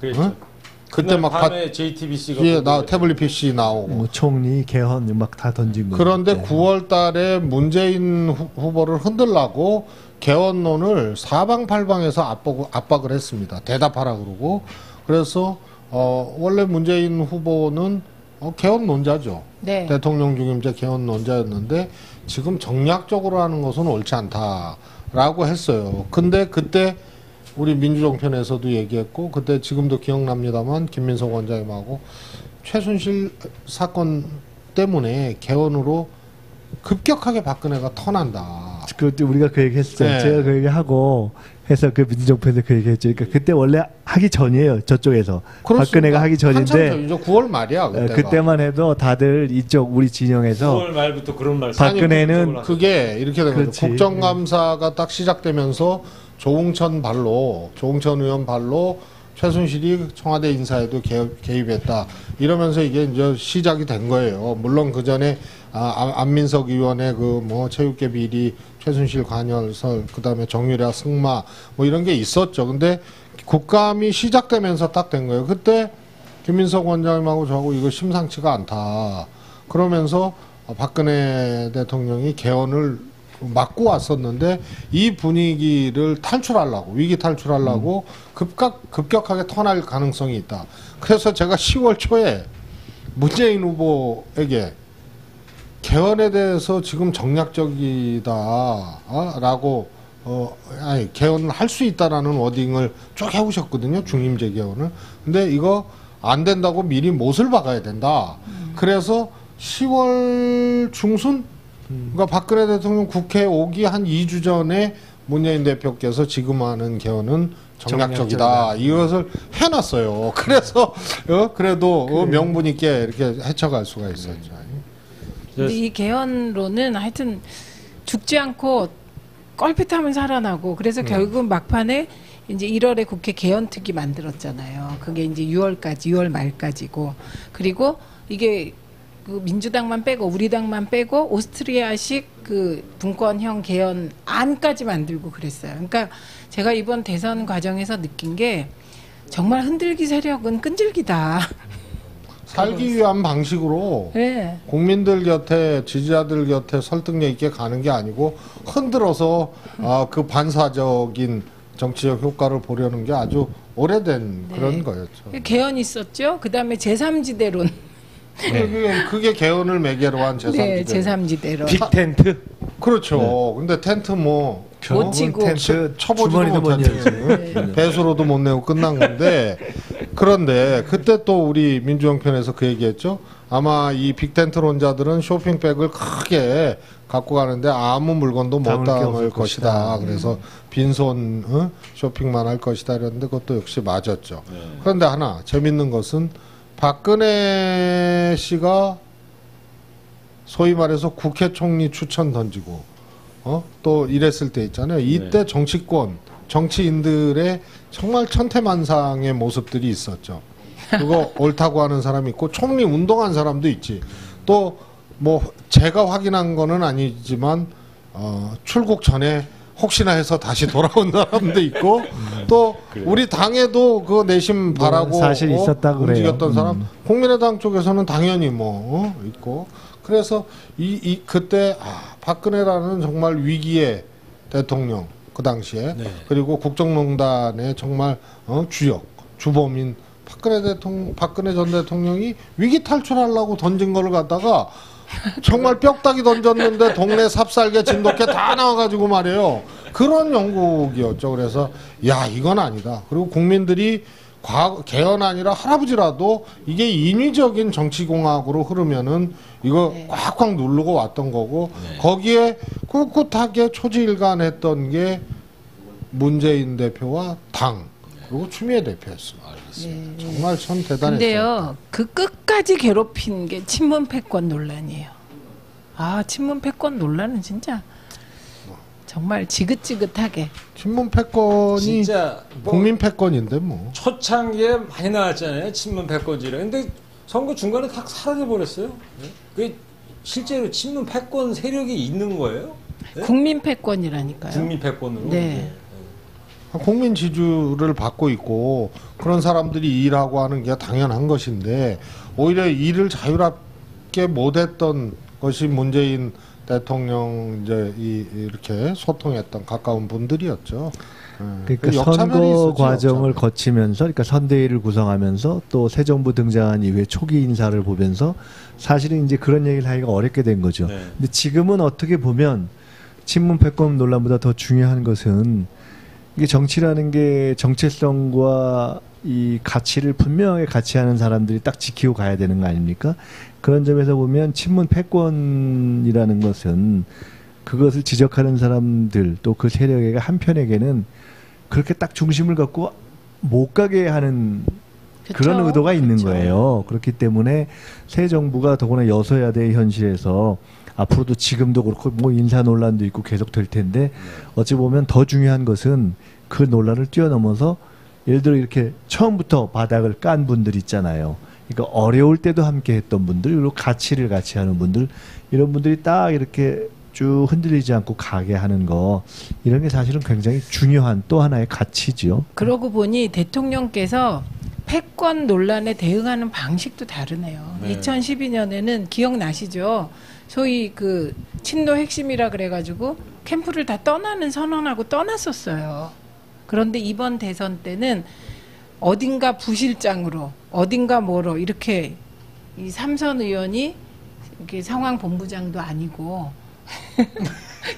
그때 막 밤에 JTBC가 태블릿 PC 나오고 총리 개헌 막 다 던진 거예요. 그런데 9월달에 문재인 후보를 흔들라고 개헌론을 사방팔방에서 압박을 했습니다. 대답하라 그러고 그래서 원래 문재인 후보는 개헌 논자죠. 네. 대통령 중임제 개헌 논자였는데 지금 정략적으로 하는 것은 옳지 않다라고 했어요. 근데 그때 우리 민주정편에서도 얘기했고 그때 지금도 기억납니다만 김민석 원장님하고 최순실 사건 때문에 개헌으로 급격하게 박근혜가 턴한다. 그때 우리가 그 얘기 했어요. 네. 제가 그 얘기 하고 해서 그 민주정부에서 그 얘기 했죠. 그러니까 그때 원래 하기 전이에요. 저쪽에서. 박근혜가 하기 한참 전인데 전이죠. 9월 말이야. 그때가. 그때만 해도 다들 이쪽 우리 진영에서 9월 말부터 그런 말씀. 박근혜는 그게 이렇게 된 거죠. 그렇지. 국정감사가 딱 시작되면서 조응천 의원 발로 최순실이 청와대 인사에도 개입했다. 이러면서 이게 이제 시작이 된 거예요. 물론 그 전에 안민석 의원의 그 뭐 체육계 비리, 최순실 관여설, 그 다음에 정유라 승마 뭐 이런 게 있었죠. 근데 국감이 시작되면서 딱 된 거예요. 그때 김민석 원장님하고 저하고 이거 심상치가 않다. 그러면서 박근혜 대통령이 개헌을 막고 왔었는데 이 분위기를 탈출하려고 위기 탈출하려고 급격하게 턴할 가능성이 있다. 그래서 제가 10월 초에 문재인 후보에게 개헌에 대해서 지금 정략적이다라고 개헌을 할 수 있다라는 워딩을 쭉 해오셨거든요. 중임제 개헌을. 근데 이거 안 된다고 미리 못을 박아야 된다. 그래서 10월 중순 그러니까 박근혜 대통령 국회 오기 한 2주 전에 문재인 대표께서 지금 하는 개헌은 정략적이다. 이것을 해놨어요. 그래서 그래도 명분 있게 이렇게 헤쳐갈 수가 있었죠. 근데 이 개헌론은 하여튼 죽지 않고 껄핏하면 살아나고 그래서 결국 막판에 이제 1월에 국회 개헌특위 만들었잖아요. 그게 이제 6월 말까지고 그리고 이게 그 민주당만 빼고 우리 당만 빼고 오스트리아식 그 분권형 개헌 안까지 만들고 그랬어요. 그러니까 제가 이번 대선 과정에서 느낀 게 정말 흔들기 세력은 끈질기다. 살기 위한 방식으로 네. 국민들 곁에 지지자들 곁에 설득력 있게 가는 게 아니고 흔들어서 그 반사적인 정치적 효과를 보려는 게 아주 오래된 그런 거였죠. 개헌 있었죠. 그다음에 제3지대론. 그게 개헌을 매개로 한 제3지대. 네, 제3지대론. 빅텐트. 그렇죠. 근데 텐트 뭐 못 치고. 텐트 쳐보지도 주머니도 못 못했지. 열지. 배수로도 못 내고 끝난 건데 그런데 그때 또 우리 민주정편에서 그 얘기했죠. 아마 이 빅텐트론자들은 쇼핑백을 크게 갖고 가는데 아무 물건도 못 담을 게 담을 없을 것이다. 것이다. 그래서 빈손 쇼핑만 할 것이다. 이랬는데 그것도 역시 맞았죠. 그런데 하나 재밌는 것은 박근혜 씨가 소위 말해서 국회 총리 추천 던지고 또 이랬을 때 있잖아요. 이때 정치권, 정치인들의 정말 천태만상의 모습들이 있었죠. 그거 옳다고 하는 사람이 있고 총리 운동한 사람도 있지. 또 뭐 제가 확인한 거는 아니지만 출국 전에 혹시나 해서 다시 돌아온 사람도 있고 또 우리 당에도 그 내심 바라고 사실 있었다 그래요. 움직였던 사람 국민의당 쪽에서는 당연히 있고 그래서 그때 박근혜라는 정말 위기의 대통령 그 당시에 그리고 국정농단의 정말 주범인 박근혜 전 대통령이 위기 탈출하려고 던진 거를 갖다가 정말 뼈다귀 던졌는데 동네 삽살개 진돗개 다 나와가지고 말이에요. 그런 영국이었죠. 그래서 야 이건 아니다. 그리고 국민들이 개헌 아니라 할아버지라도 이게 인위적인 정치공학으로 흐르면은 이거 꽉꽉 누르고 왔던 거고 거기에 꿋꿋하게 초지일관했던 게 문재인 대표와 당 그리고 추미애 대표였습니다. 정말 참 대단했어요. 근데요, 그 끝까지 괴롭힌 게 친문 패권 논란이에요. 친문 패권 논란은 진짜 정말 지긋지긋하게. 친문 패권이 진짜 국민 패권인데 뭐. 초창기에 많이 나왔잖아요. 친문 패권지를. 근데 선거 중간에 다 사라져 버렸어요. 그게 실제로 친문 패권 세력이 있는 거예요? 네? 국민 패권이라니까요. 국민 패권으로. 네. 국민 지지를 받고 있고 그런 사람들이 일하고 하는 게 당연한 것인데 오히려 일을 자유롭게 못했던 것이 문재인 대통령 이제 이렇게 소통했던 가까운 분들이었죠. 그러니까 그 역차별이 선거 있었죠, 과정을 역차별. 거치면서, 그러니까 선대위를 구성하면서 또 새 정부 등장한 이후에 초기 인사를 보면서 사실은 이제 그런 얘기를 하기가 어렵게 된 거죠. 네. 근데 지금은 어떻게 보면 친문 패권 논란보다 더 중요한 것은 이게 정치라는 게 정체성과 이 가치를 분명하게 가치하는 사람들이 딱 지키고 가야 되는 거 아닙니까? 그런 점에서 보면 친문 패권이라는 것은 그것을 지적하는 사람들 또 그 세력의 한편에게는 그렇게 딱 중심을 갖고 못 가게 하는 그런 그쵸? 의도가 있는 그쵸. 거예요. 그렇기 때문에 새 정부가 더구나 여소야대의 현실에서 앞으로도 지금도 그렇고 뭐 인사 논란도 있고 계속 될 텐데 어찌 보면 더 중요한 것은 그 논란을 뛰어넘어서 예를 들어 이렇게 처음부터 바닥을 깐 분들 있잖아요. 그러니까 어려울 때도 함께 했던 분들, 그리고 가치를 같이 하는 분들, 이런 분들이 딱 이렇게 쭉 흔들리지 않고 가게 하는 거, 이런 게 사실은 굉장히 중요한 또 하나의 가치지요. 그러고 보니 대통령께서 패권 논란에 대응하는 방식도 다르네요. 네. 2012년에는 기억나시죠? 소위 그 친노 핵심이라 그래가지고 캠프를 다 떠나는 선언하고 떠났었어요. 그런데 이번 대선 때는 어딘가 부실장으로 어딘가 뭐로 이렇게 이 삼선 의원이 이렇게 상황 본부장도 아니고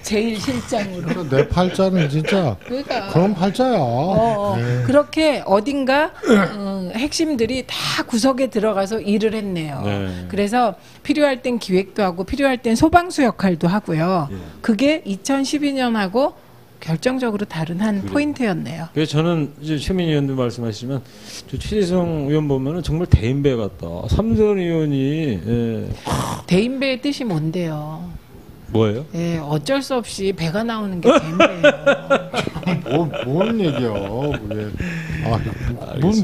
제1실장으로 내 팔자는 진짜 그러니까 그런 팔자야. 네. 그렇게 어딘가 핵심들이 다 구석에 들어가서 일을 했네요. 네. 그래서 필요할 땐 기획도 하고 필요할 땐 소방수 역할도 하고요. 예. 그게 2012년하고 결정적으로 다른 한 그래요. 포인트였네요. 그래서 저는 이제 최민희 의원도 말씀하시지만 저 최재성 의원 보면은 정말 대인배 같다. 삼선 의원이 대인배의 뜻이 뭔데요? 뭐예요? 예, 어쩔 수 없이 배가 나오는 게 대인배예요. 뭔 얘기야, 그게.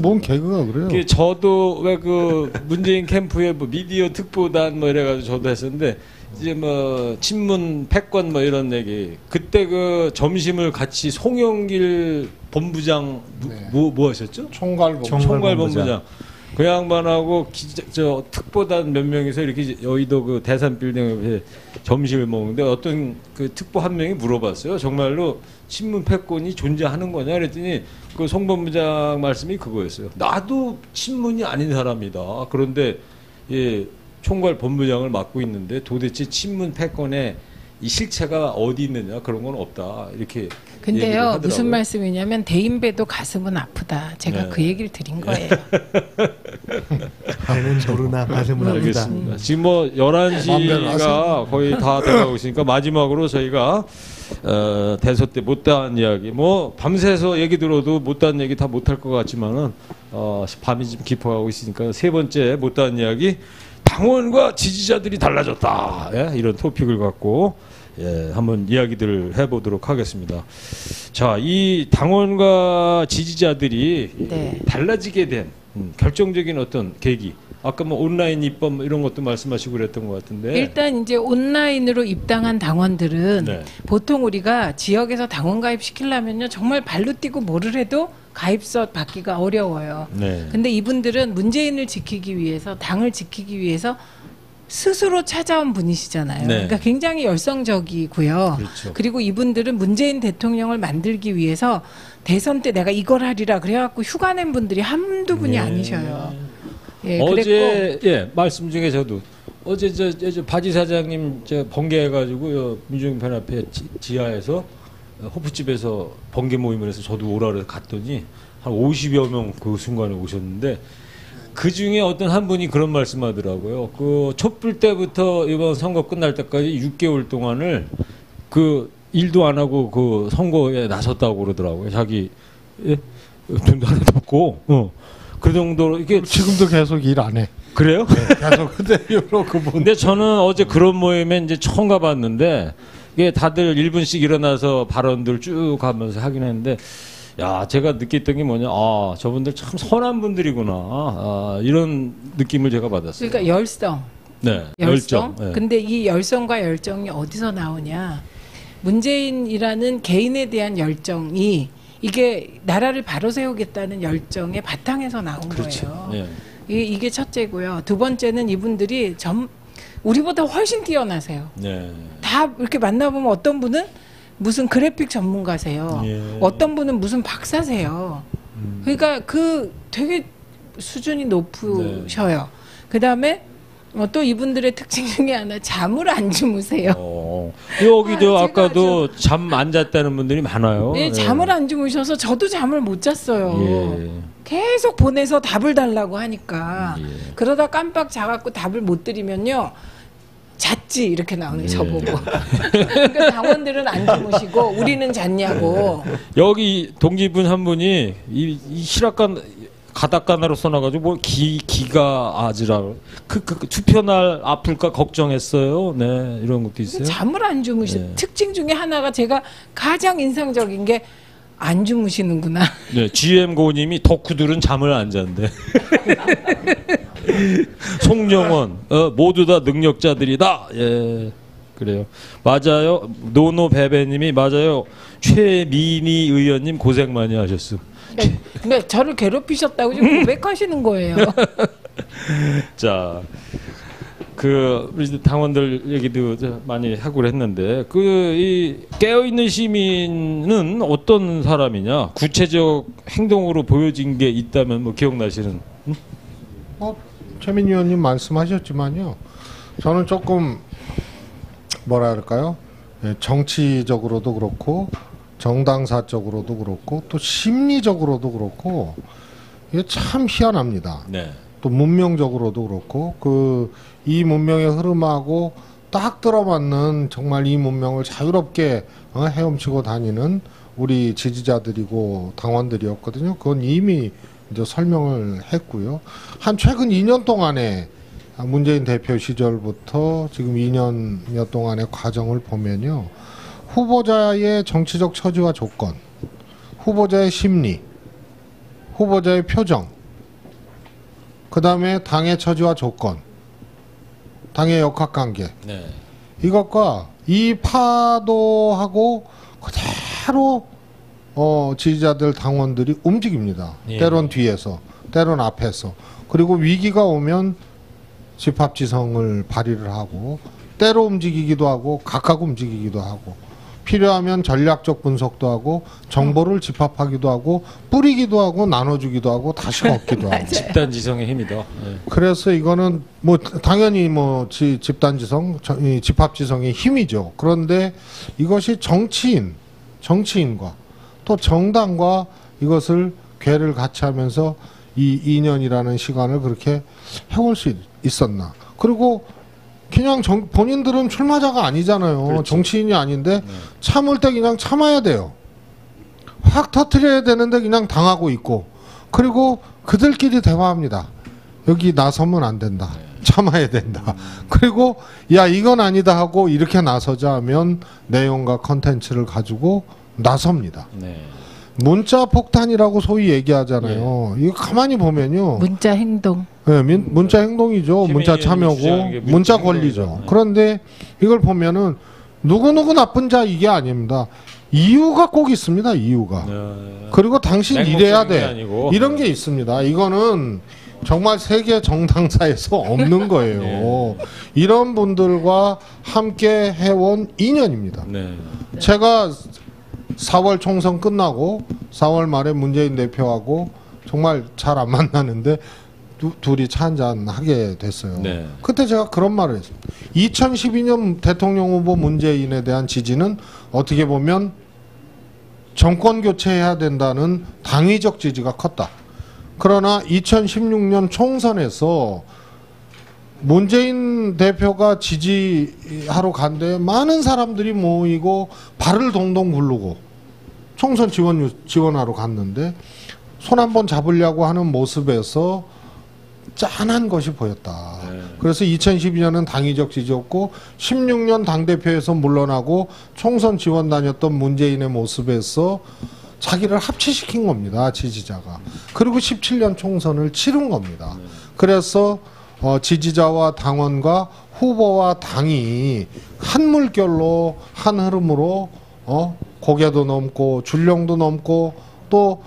뭔 개그가 그래요? 그 저도 왜 그 문재인 캠프에 뭐 미디어 특보단 뭐 이래가지고 저도 했었는데 이제 뭐 친문 패권 뭐 이런 얘기 그때 그 점심을 같이 송영길 본부장 네. 뭐 하셨죠? 총괄 총괄 본부장 그 양반하고 저 특보단 몇 명이서 이렇게 여의도 그 대산 빌딩 옆에 점심을 먹는데 어떤 그 특보 한 명이 물어봤어요. 정말로 친문 패권이 존재하는 거냐 그랬더니 그 송 본부장 말씀이 그거였어요. 나도 친문이 아닌 사람이다. 그런데 예, 총괄 본부장을 맡고 있는데 도대체 친문 패권의 이 실체가 어디 있느냐 그런 건 없다. 이렇게 얘기를 근데요, 하더라고요. 무슨 말씀이냐면 대인배도 가슴은 아프다. 제가 네. 그 얘기를 드린 거예요. 배는 모르나 가슴은 아프다. 알겠습니다. 지금 뭐 마음대로 11시가 하세요. 거의 다 돼가고 있으니까 마지막으로 저희가 대선 때 못다한 이야기 뭐 밤새서 얘기 들어도 못다한 얘기 다 못할 것 같지만은 밤이 좀 깊어가고 있으니까 세 번째 못다한 이야기 당원과 지지자들이 달라졌다. 예? 이런 토픽을 갖고 예, 한번 이야기들을 해보도록 하겠습니다. 자, 이 당원과 지지자들이 네. 달라지게 된 결정적인 어떤 계기. 아까 뭐 온라인 입법 뭐 이런 것도 말씀하시고 그랬던 것 같은데. 일단 이제 온라인으로 입당한 당원들은 네. 보통 우리가 지역에서 당원 가입 시키려면요 정말 발로 뛰고 뭐를 해도 가입서 받기가 어려워요. 네. 근데 이분들은 문재인을 지키기 위해서 당을 지키기 위해서 스스로 찾아온 분이시잖아요. 네. 그러니까 굉장히 열성적이고요. 그렇죠. 그리고 이분들은 문재인 대통령을 만들기 위해서 대선 때 내가 이걸 하리라 그래갖고 휴가 낸 분들이 한두 분이 네. 아니셔요. 예, 어제 예 말씀 중에 저도 어제 저 바지 사장님 저 번개해가지고 민주평 앞에 지하에서 호프집에서 번개 모임을 해서 저도 오라 그래서 갔더니 한 50여 명 그 순간에 오셨는데 그 중에 어떤 한 분이 그런 말씀하더라고요. 그 촛불 때부터 이번 선거 끝날 때까지 6개월 동안을 그 일도 안 하고 그 선거에 나섰다고 그러더라고요. 자기 예? 돈도 하나도 없고 그 정도로 이게 지금도 계속 일 안 해. 그래요? 계속 그대로 그분. 근데 저는 어제 그런 모임에 이제 처음 가봤는데 이게 다들 1분씩 일어나서 발언들 쭉 하면서 하긴 했는데 야 제가 느꼈던 게 뭐냐 저분들 참 선한 분들이구나 이런 느낌을 제가 받았어요. 그러니까 열성. 네, 열정. 네. 근데 이 열성과 열정이 어디서 나오냐? 문재인이라는 개인에 대한 열정이 이게 나라를 바로 세우겠다는 열정의 바탕에서 나온 그렇죠. 거예요. 네. 이게 첫째고요. 두 번째는 이분들이 우리보다 훨씬 뛰어나세요. 네. 다 이렇게 만나보면 어떤 분은 무슨 그래픽 전문가세요. 예. 어떤 분은 무슨 박사세요. 그러니까 그 되게 수준이 높으셔요. 그다음에 또 이분들의 특징 중에 하나 잠을 안 주무세요. 여기도 아, 아까도 잠 안 잤다는 분들이 많아요. 네, 잠을 안 주무셔서 저도 잠을 못 잤어요. 예. 계속 보내서 답을 달라고 하니까 예. 그러다 깜빡 자갖고 답을 못 드리면요. 잤지 이렇게 나오는 예. 저보고. 그러니까 당원들은 안 주무시고 우리는 잤냐고. 여기 동기분 한 분이 이 실학관 가닥가나로 써놔가지고 뭐 기가 아즈라 그 투표 날 아플까 걱정했어요. 네, 이런 것도 있어요. 잠을 안 주무시. 예. 특징 중에 하나가 제가 가장 인상적인 게 안 주무시는구나. 네, GM 고님이 덕후들은 잠을 안 잔대. 송정원 모두 다 능력자들이다. 예, 그래요. 맞아요. 노노베베님이 맞아요. 최미니 의원님 고생 많이 하셨어. 근데 저를 괴롭히셨다고 지금 고백하시는 거예요. 자, 우리 당원들 얘기도 많이 하고 했는데 이 깨어 있는 시민은 어떤 사람이냐? 구체적 행동으로 보여진 게 있다면 뭐 기억나시는? 최민희 의원님 말씀하셨지만요. 저는 조금 뭐라 할까요? 예, 정치적으로도 그렇고 정당사적으로도 그렇고 또 심리적으로도 그렇고 이게 참 희한합니다. 네. 또 문명적으로도 그렇고 이 문명의 흐름하고 딱 들어맞는 정말 이 문명을 자유롭게 헤엄치고 다니는 우리 지지자들이고 당원들이었거든요. 그건 이미 이제 설명을 했고요. 한 최근 2년 동안에 문재인 대표 시절부터 지금 2년여 동안의 과정을 보면요. 후보자의 정치적 처지와 조건, 후보자의 심리, 후보자의 표정, 그 다음에 당의 처지와 조건, 당의 역학관계, 네. 이것과 이 파도하고 그대로 지지자들 당원들이 움직입니다. 예. 때론 뒤에서, 때론 앞에서. 그리고 위기가 오면 집합지성을 발휘를 하고 때로 움직이기도 하고 각각 움직이기도 하고 필요하면 전략적 분석도 하고 정보를 집합하기도 하고 뿌리기도 하고 나눠주기도 하고 다시 얻기도 하고. 집단 지성의 힘이다. 네. 그래서 이거는 뭐 당연히 뭐 집단지성, 이 집합지성의 힘이죠. 그런데 이것이 정치인과 또 정당과 이것을 궤를 같이 하면서 이 2년이라는 시간을 그렇게 해올 수 있었나. 그리고 그냥 본인들은 출마자가 아니잖아요. 그렇죠. 정치인이 아닌데 참을 때 그냥 참아야 돼요. 확 터뜨려야 되는데 그냥 당하고 있고. 그리고 그들끼리 대화합니다. 여기 나서면 안 된다. 참아야 된다. 그리고 야 이건 아니다 하고 이렇게 나서자 하면 내용과 컨텐츠를 가지고 나섭니다. 네. 문자 폭탄이라고 소위 얘기하잖아요. 이거 가만히 보면요. 문자 행동. 네, 문자 행동이죠. 문자 참여고 주장하는 게 문자 문자 권리죠. 행동이죠. 그런데 이걸 보면은 누구누구 나쁜 자 이게 아닙니다. 이유가 꼭 있습니다. 이유가. 그리고 당신 이래야 맹목적인 게 돼. 아니고. 이런 게 있습니다. 이거는 정말 세계 정당사에서 없는 거예요. 네. 이런 분들과 함께 해온 2년입니다. 네. 제가 4월 총선 끝나고 4월 말에 문재인 대표하고 정말 잘 안 만나는데 둘이 차 한잔 하게 됐어요. 네. 그때 제가 그런 말을 했습니다. 2012년 대통령 후보 문재인에 대한 지지는 어떻게 보면 정권 교체해야 된다는 당위적 지지가 컸다. 그러나 2016년 총선에서 문재인 대표가 지지하러 간데 많은 사람들이 모이고 발을 동동 굴르고 총선 지원하러 갔는데 손 한번 잡으려고 하는 모습에서 짠한 것이 보였다. 네. 그래서 2012년은 당위적 지지였고 16년 당대표에서 물러나고 총선 지원 다녔던 문재인의 모습에서 자기를 합치시킨 겁니다. 지지자가. 그리고 17년 총선을 치른 겁니다. 그래서 지지자와 당원과 후보와 당이 한 물결로 한 흐름으로 고개도 넘고 줄령도 넘고 또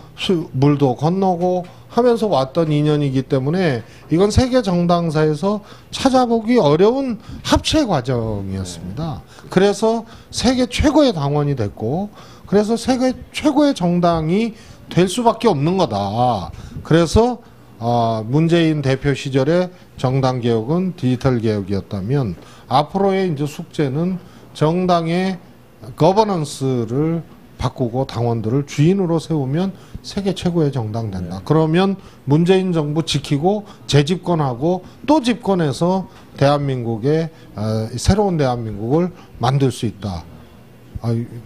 물도 건너고 하면서 왔던 인연이기 때문에 이건 세계 정당사에서 찾아보기 어려운 합체 과정이었습니다. 그래서 세계 최고의 당원이 됐고, 그래서 세계 최고의 정당이 될 수밖에 없는 거다. 그래서 문재인 대표 시절에 정당 개혁은 디지털 개혁이었다면 앞으로의 이제 숙제는 정당의 거버넌스를 바꾸고 당원들을 주인으로 세우면 세계 최고의 정당 된다. 그러면 문재인 정부 지키고 재집권하고 또 집권해서 대한민국의 새로운 대한민국을 만들 수 있다.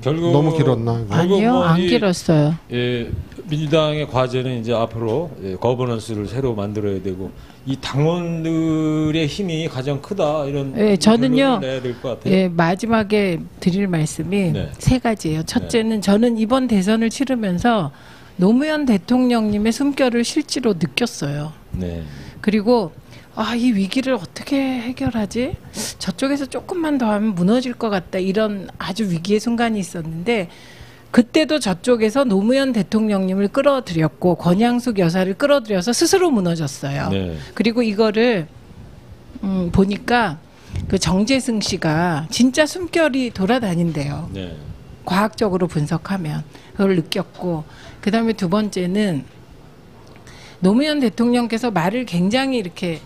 결국 너무 길었나? 이거? 아니요, 뭐 안 이- 길었어요. 예, 민주당의 과제는 이제 앞으로 거버넌스를 새로 만들어야 되고 이 당원들의 힘이 가장 크다 이런 예, 저는요, 결론을 내야 될 것 같아요. 예, 마지막에 드릴 말씀이 네. 세 가지예요. 첫째는 저는 이번 대선을 치르면서 노무현 대통령님의 숨결을 실제로 느꼈어요. 네. 그리고 이 위기를 어떻게 해결하지? 저쪽에서 조금만 더 하면 무너질 것 같다. 이런 아주 위기의 순간이 있었는데 그때도 저쪽에서 노무현 대통령님을 끌어들였고 권양숙 여사를 끌어들여서 스스로 무너졌어요. 네. 그리고 이거를 보니까 그 정재승 씨가 진짜 숨결이 돌아다닌대요. 네. 과학적으로 분석하면 그걸 느꼈고, 그다음에 두 번째는 노무현 대통령께서 말을 굉장히 이렇게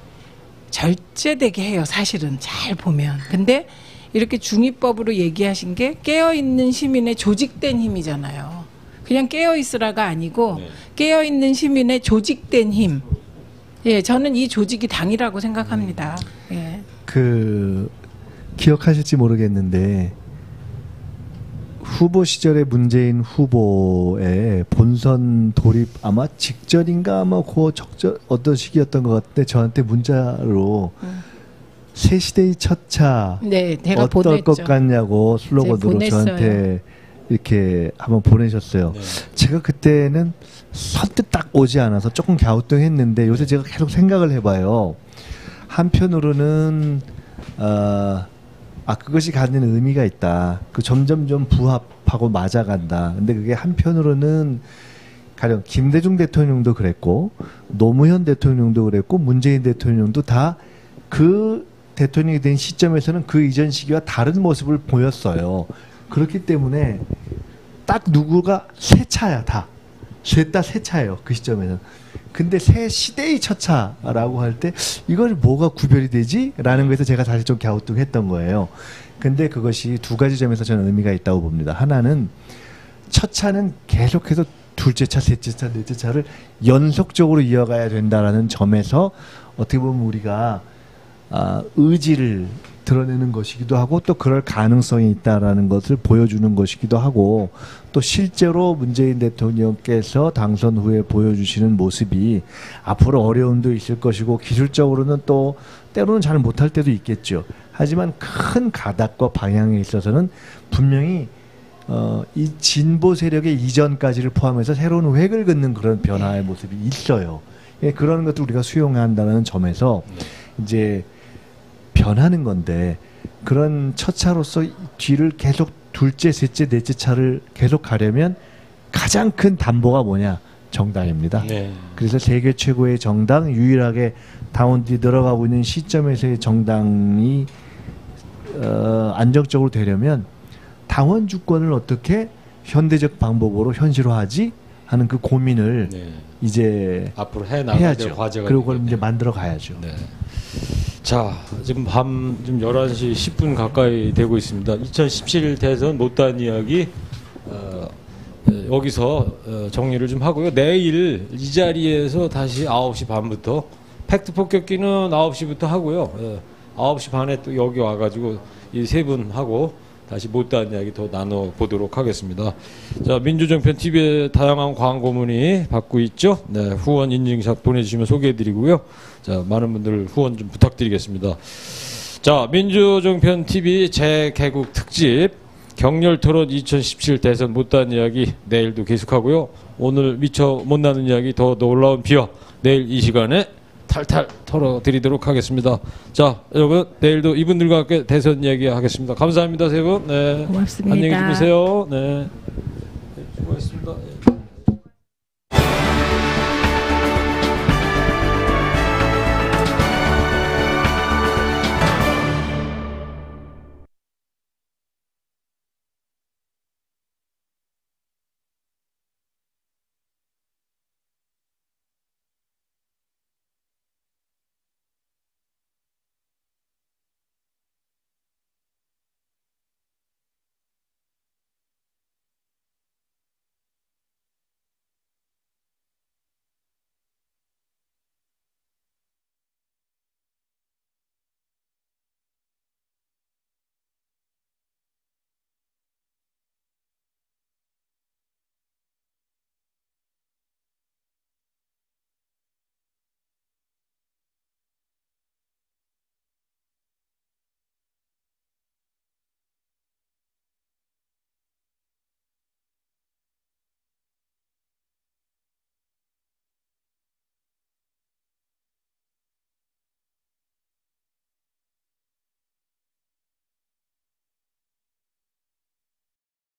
절제되게 해요. 사실은 잘 보면. 근데 이렇게 중의법으로 얘기하신 게 깨어있는 시민의 조직된 힘이잖아요. 그냥 깨어있으라가 아니고 네. 깨어있는 시민의 조직된 힘. 예, 저는 이 조직이 당이라고 생각합니다. 예. 그 기억하실지 모르겠는데 후보 시절에 문재인 후보의 본선 돌입 아마 직전인가 아마 그 적절 어떤 시기였던 것 같은데 저한테 문자로 새 시대의 첫차 네, 제가 어떨 보냈죠. 것 같냐고 슬로건으로 보냈어요. 저한테 이렇게 한번 보내셨어요. 네. 제가 그때는 선뜻 딱 오지 않아서 조금 갸우뚱했는데 요새 제가 계속 생각을 해봐요. 한편으로는 그것이 갖는 의미가 있다. 그 점점점 부합하고 맞아간다. 근데 그게 한편으로는 가령 김대중 대통령도 그랬고 노무현 대통령도 그랬고 문재인 대통령도 다 그 대통령이 된 시점에서는 그 이전 시기와 다른 모습을 보였어요. 그렇기 때문에 딱 누구가 새 차야 다. 셋 다 새 차예요. 그 시점에는. 근데 새 시대의 첫차라고 할 때 이걸 뭐가 구별이 되지? 라는 거에서 제가 사실 좀 갸우뚱했던 거예요. 근데 그것이 두 가지 점에서 저는 의미가 있다고 봅니다. 하나는 첫 차는 계속해서 둘째 차, 셋째 차, 넷째 차를 연속적으로 이어가야 된다라는 점에서 어떻게 보면 우리가 의지를 드러내는 것이기도 하고 또 그럴 가능성이 있다라는 것을 보여주는 것이기도 하고 또 실제로 문재인 대통령께서 당선 후에 보여주시는 모습이 앞으로 어려움도 있을 것이고 기술적으로는 또 때로는 잘 못할 때도 있겠죠. 하지만 큰 가닥과 방향에 있어서는 분명히 이 진보 세력의 이전까지를 포함해서 새로운 획을 긋는 그런 변화의 모습이 있어요. 그런 것들 우리가 수용해야 한다는 점에서 이제 변하는 건데 그런 첫 차로서 뒤를 계속 둘째, 셋째, 넷째 차를 계속 가려면 가장 큰 담보가 뭐냐? 정당입니다. 네. 그래서 세계 최고의 정당, 유일하게 당원들이 늘어가고 있는 시점에서의 정당이 안정적으로 되려면 당원 주권을 어떻게 현대적 방법으로 현실화하지 하는 그 고민을 네. 이제 앞으로 해 나가야 될 해야죠. 과제가 그리고 그걸 되겠네요. 이제 만들어 가야죠. 네. 자, 지금 밤 지금 11시 10분 가까이 되고 있습니다. 2017 대선 못다한 이야기 여기서 정리를 좀 하고요. 내일 이 자리에서 다시 9시 반부터 팩트 폭격기는 9시부터 하고요. 9시 반에 또 여기 와가지고 이 세 분하고 다시 못다한 이야기 더 나눠보도록 하겠습니다. 자, 민주정편 TV의 다양한 광고 문의 받고 있죠. 네, 후원 인증샷 보내주시면 소개해드리고요. 자, 많은 분들 후원 좀 부탁드리겠습니다. 자, 민주정편 TV 재개국 특집 격렬 토론 2017 대선 못다한 이야기 내일도 계속하고요. 오늘 미처 못나는 이야기 더 놀라운 비화 내일 이 시간에 탈탈 털어드리도록 하겠습니다. 자, 여러분 내일도 이분들과 함께 대선 이야기 하겠습니다. 감사합니다, 세 분. 네, 고맙습니다. 안녕히 주무세요. 네, 수고하셨습니다.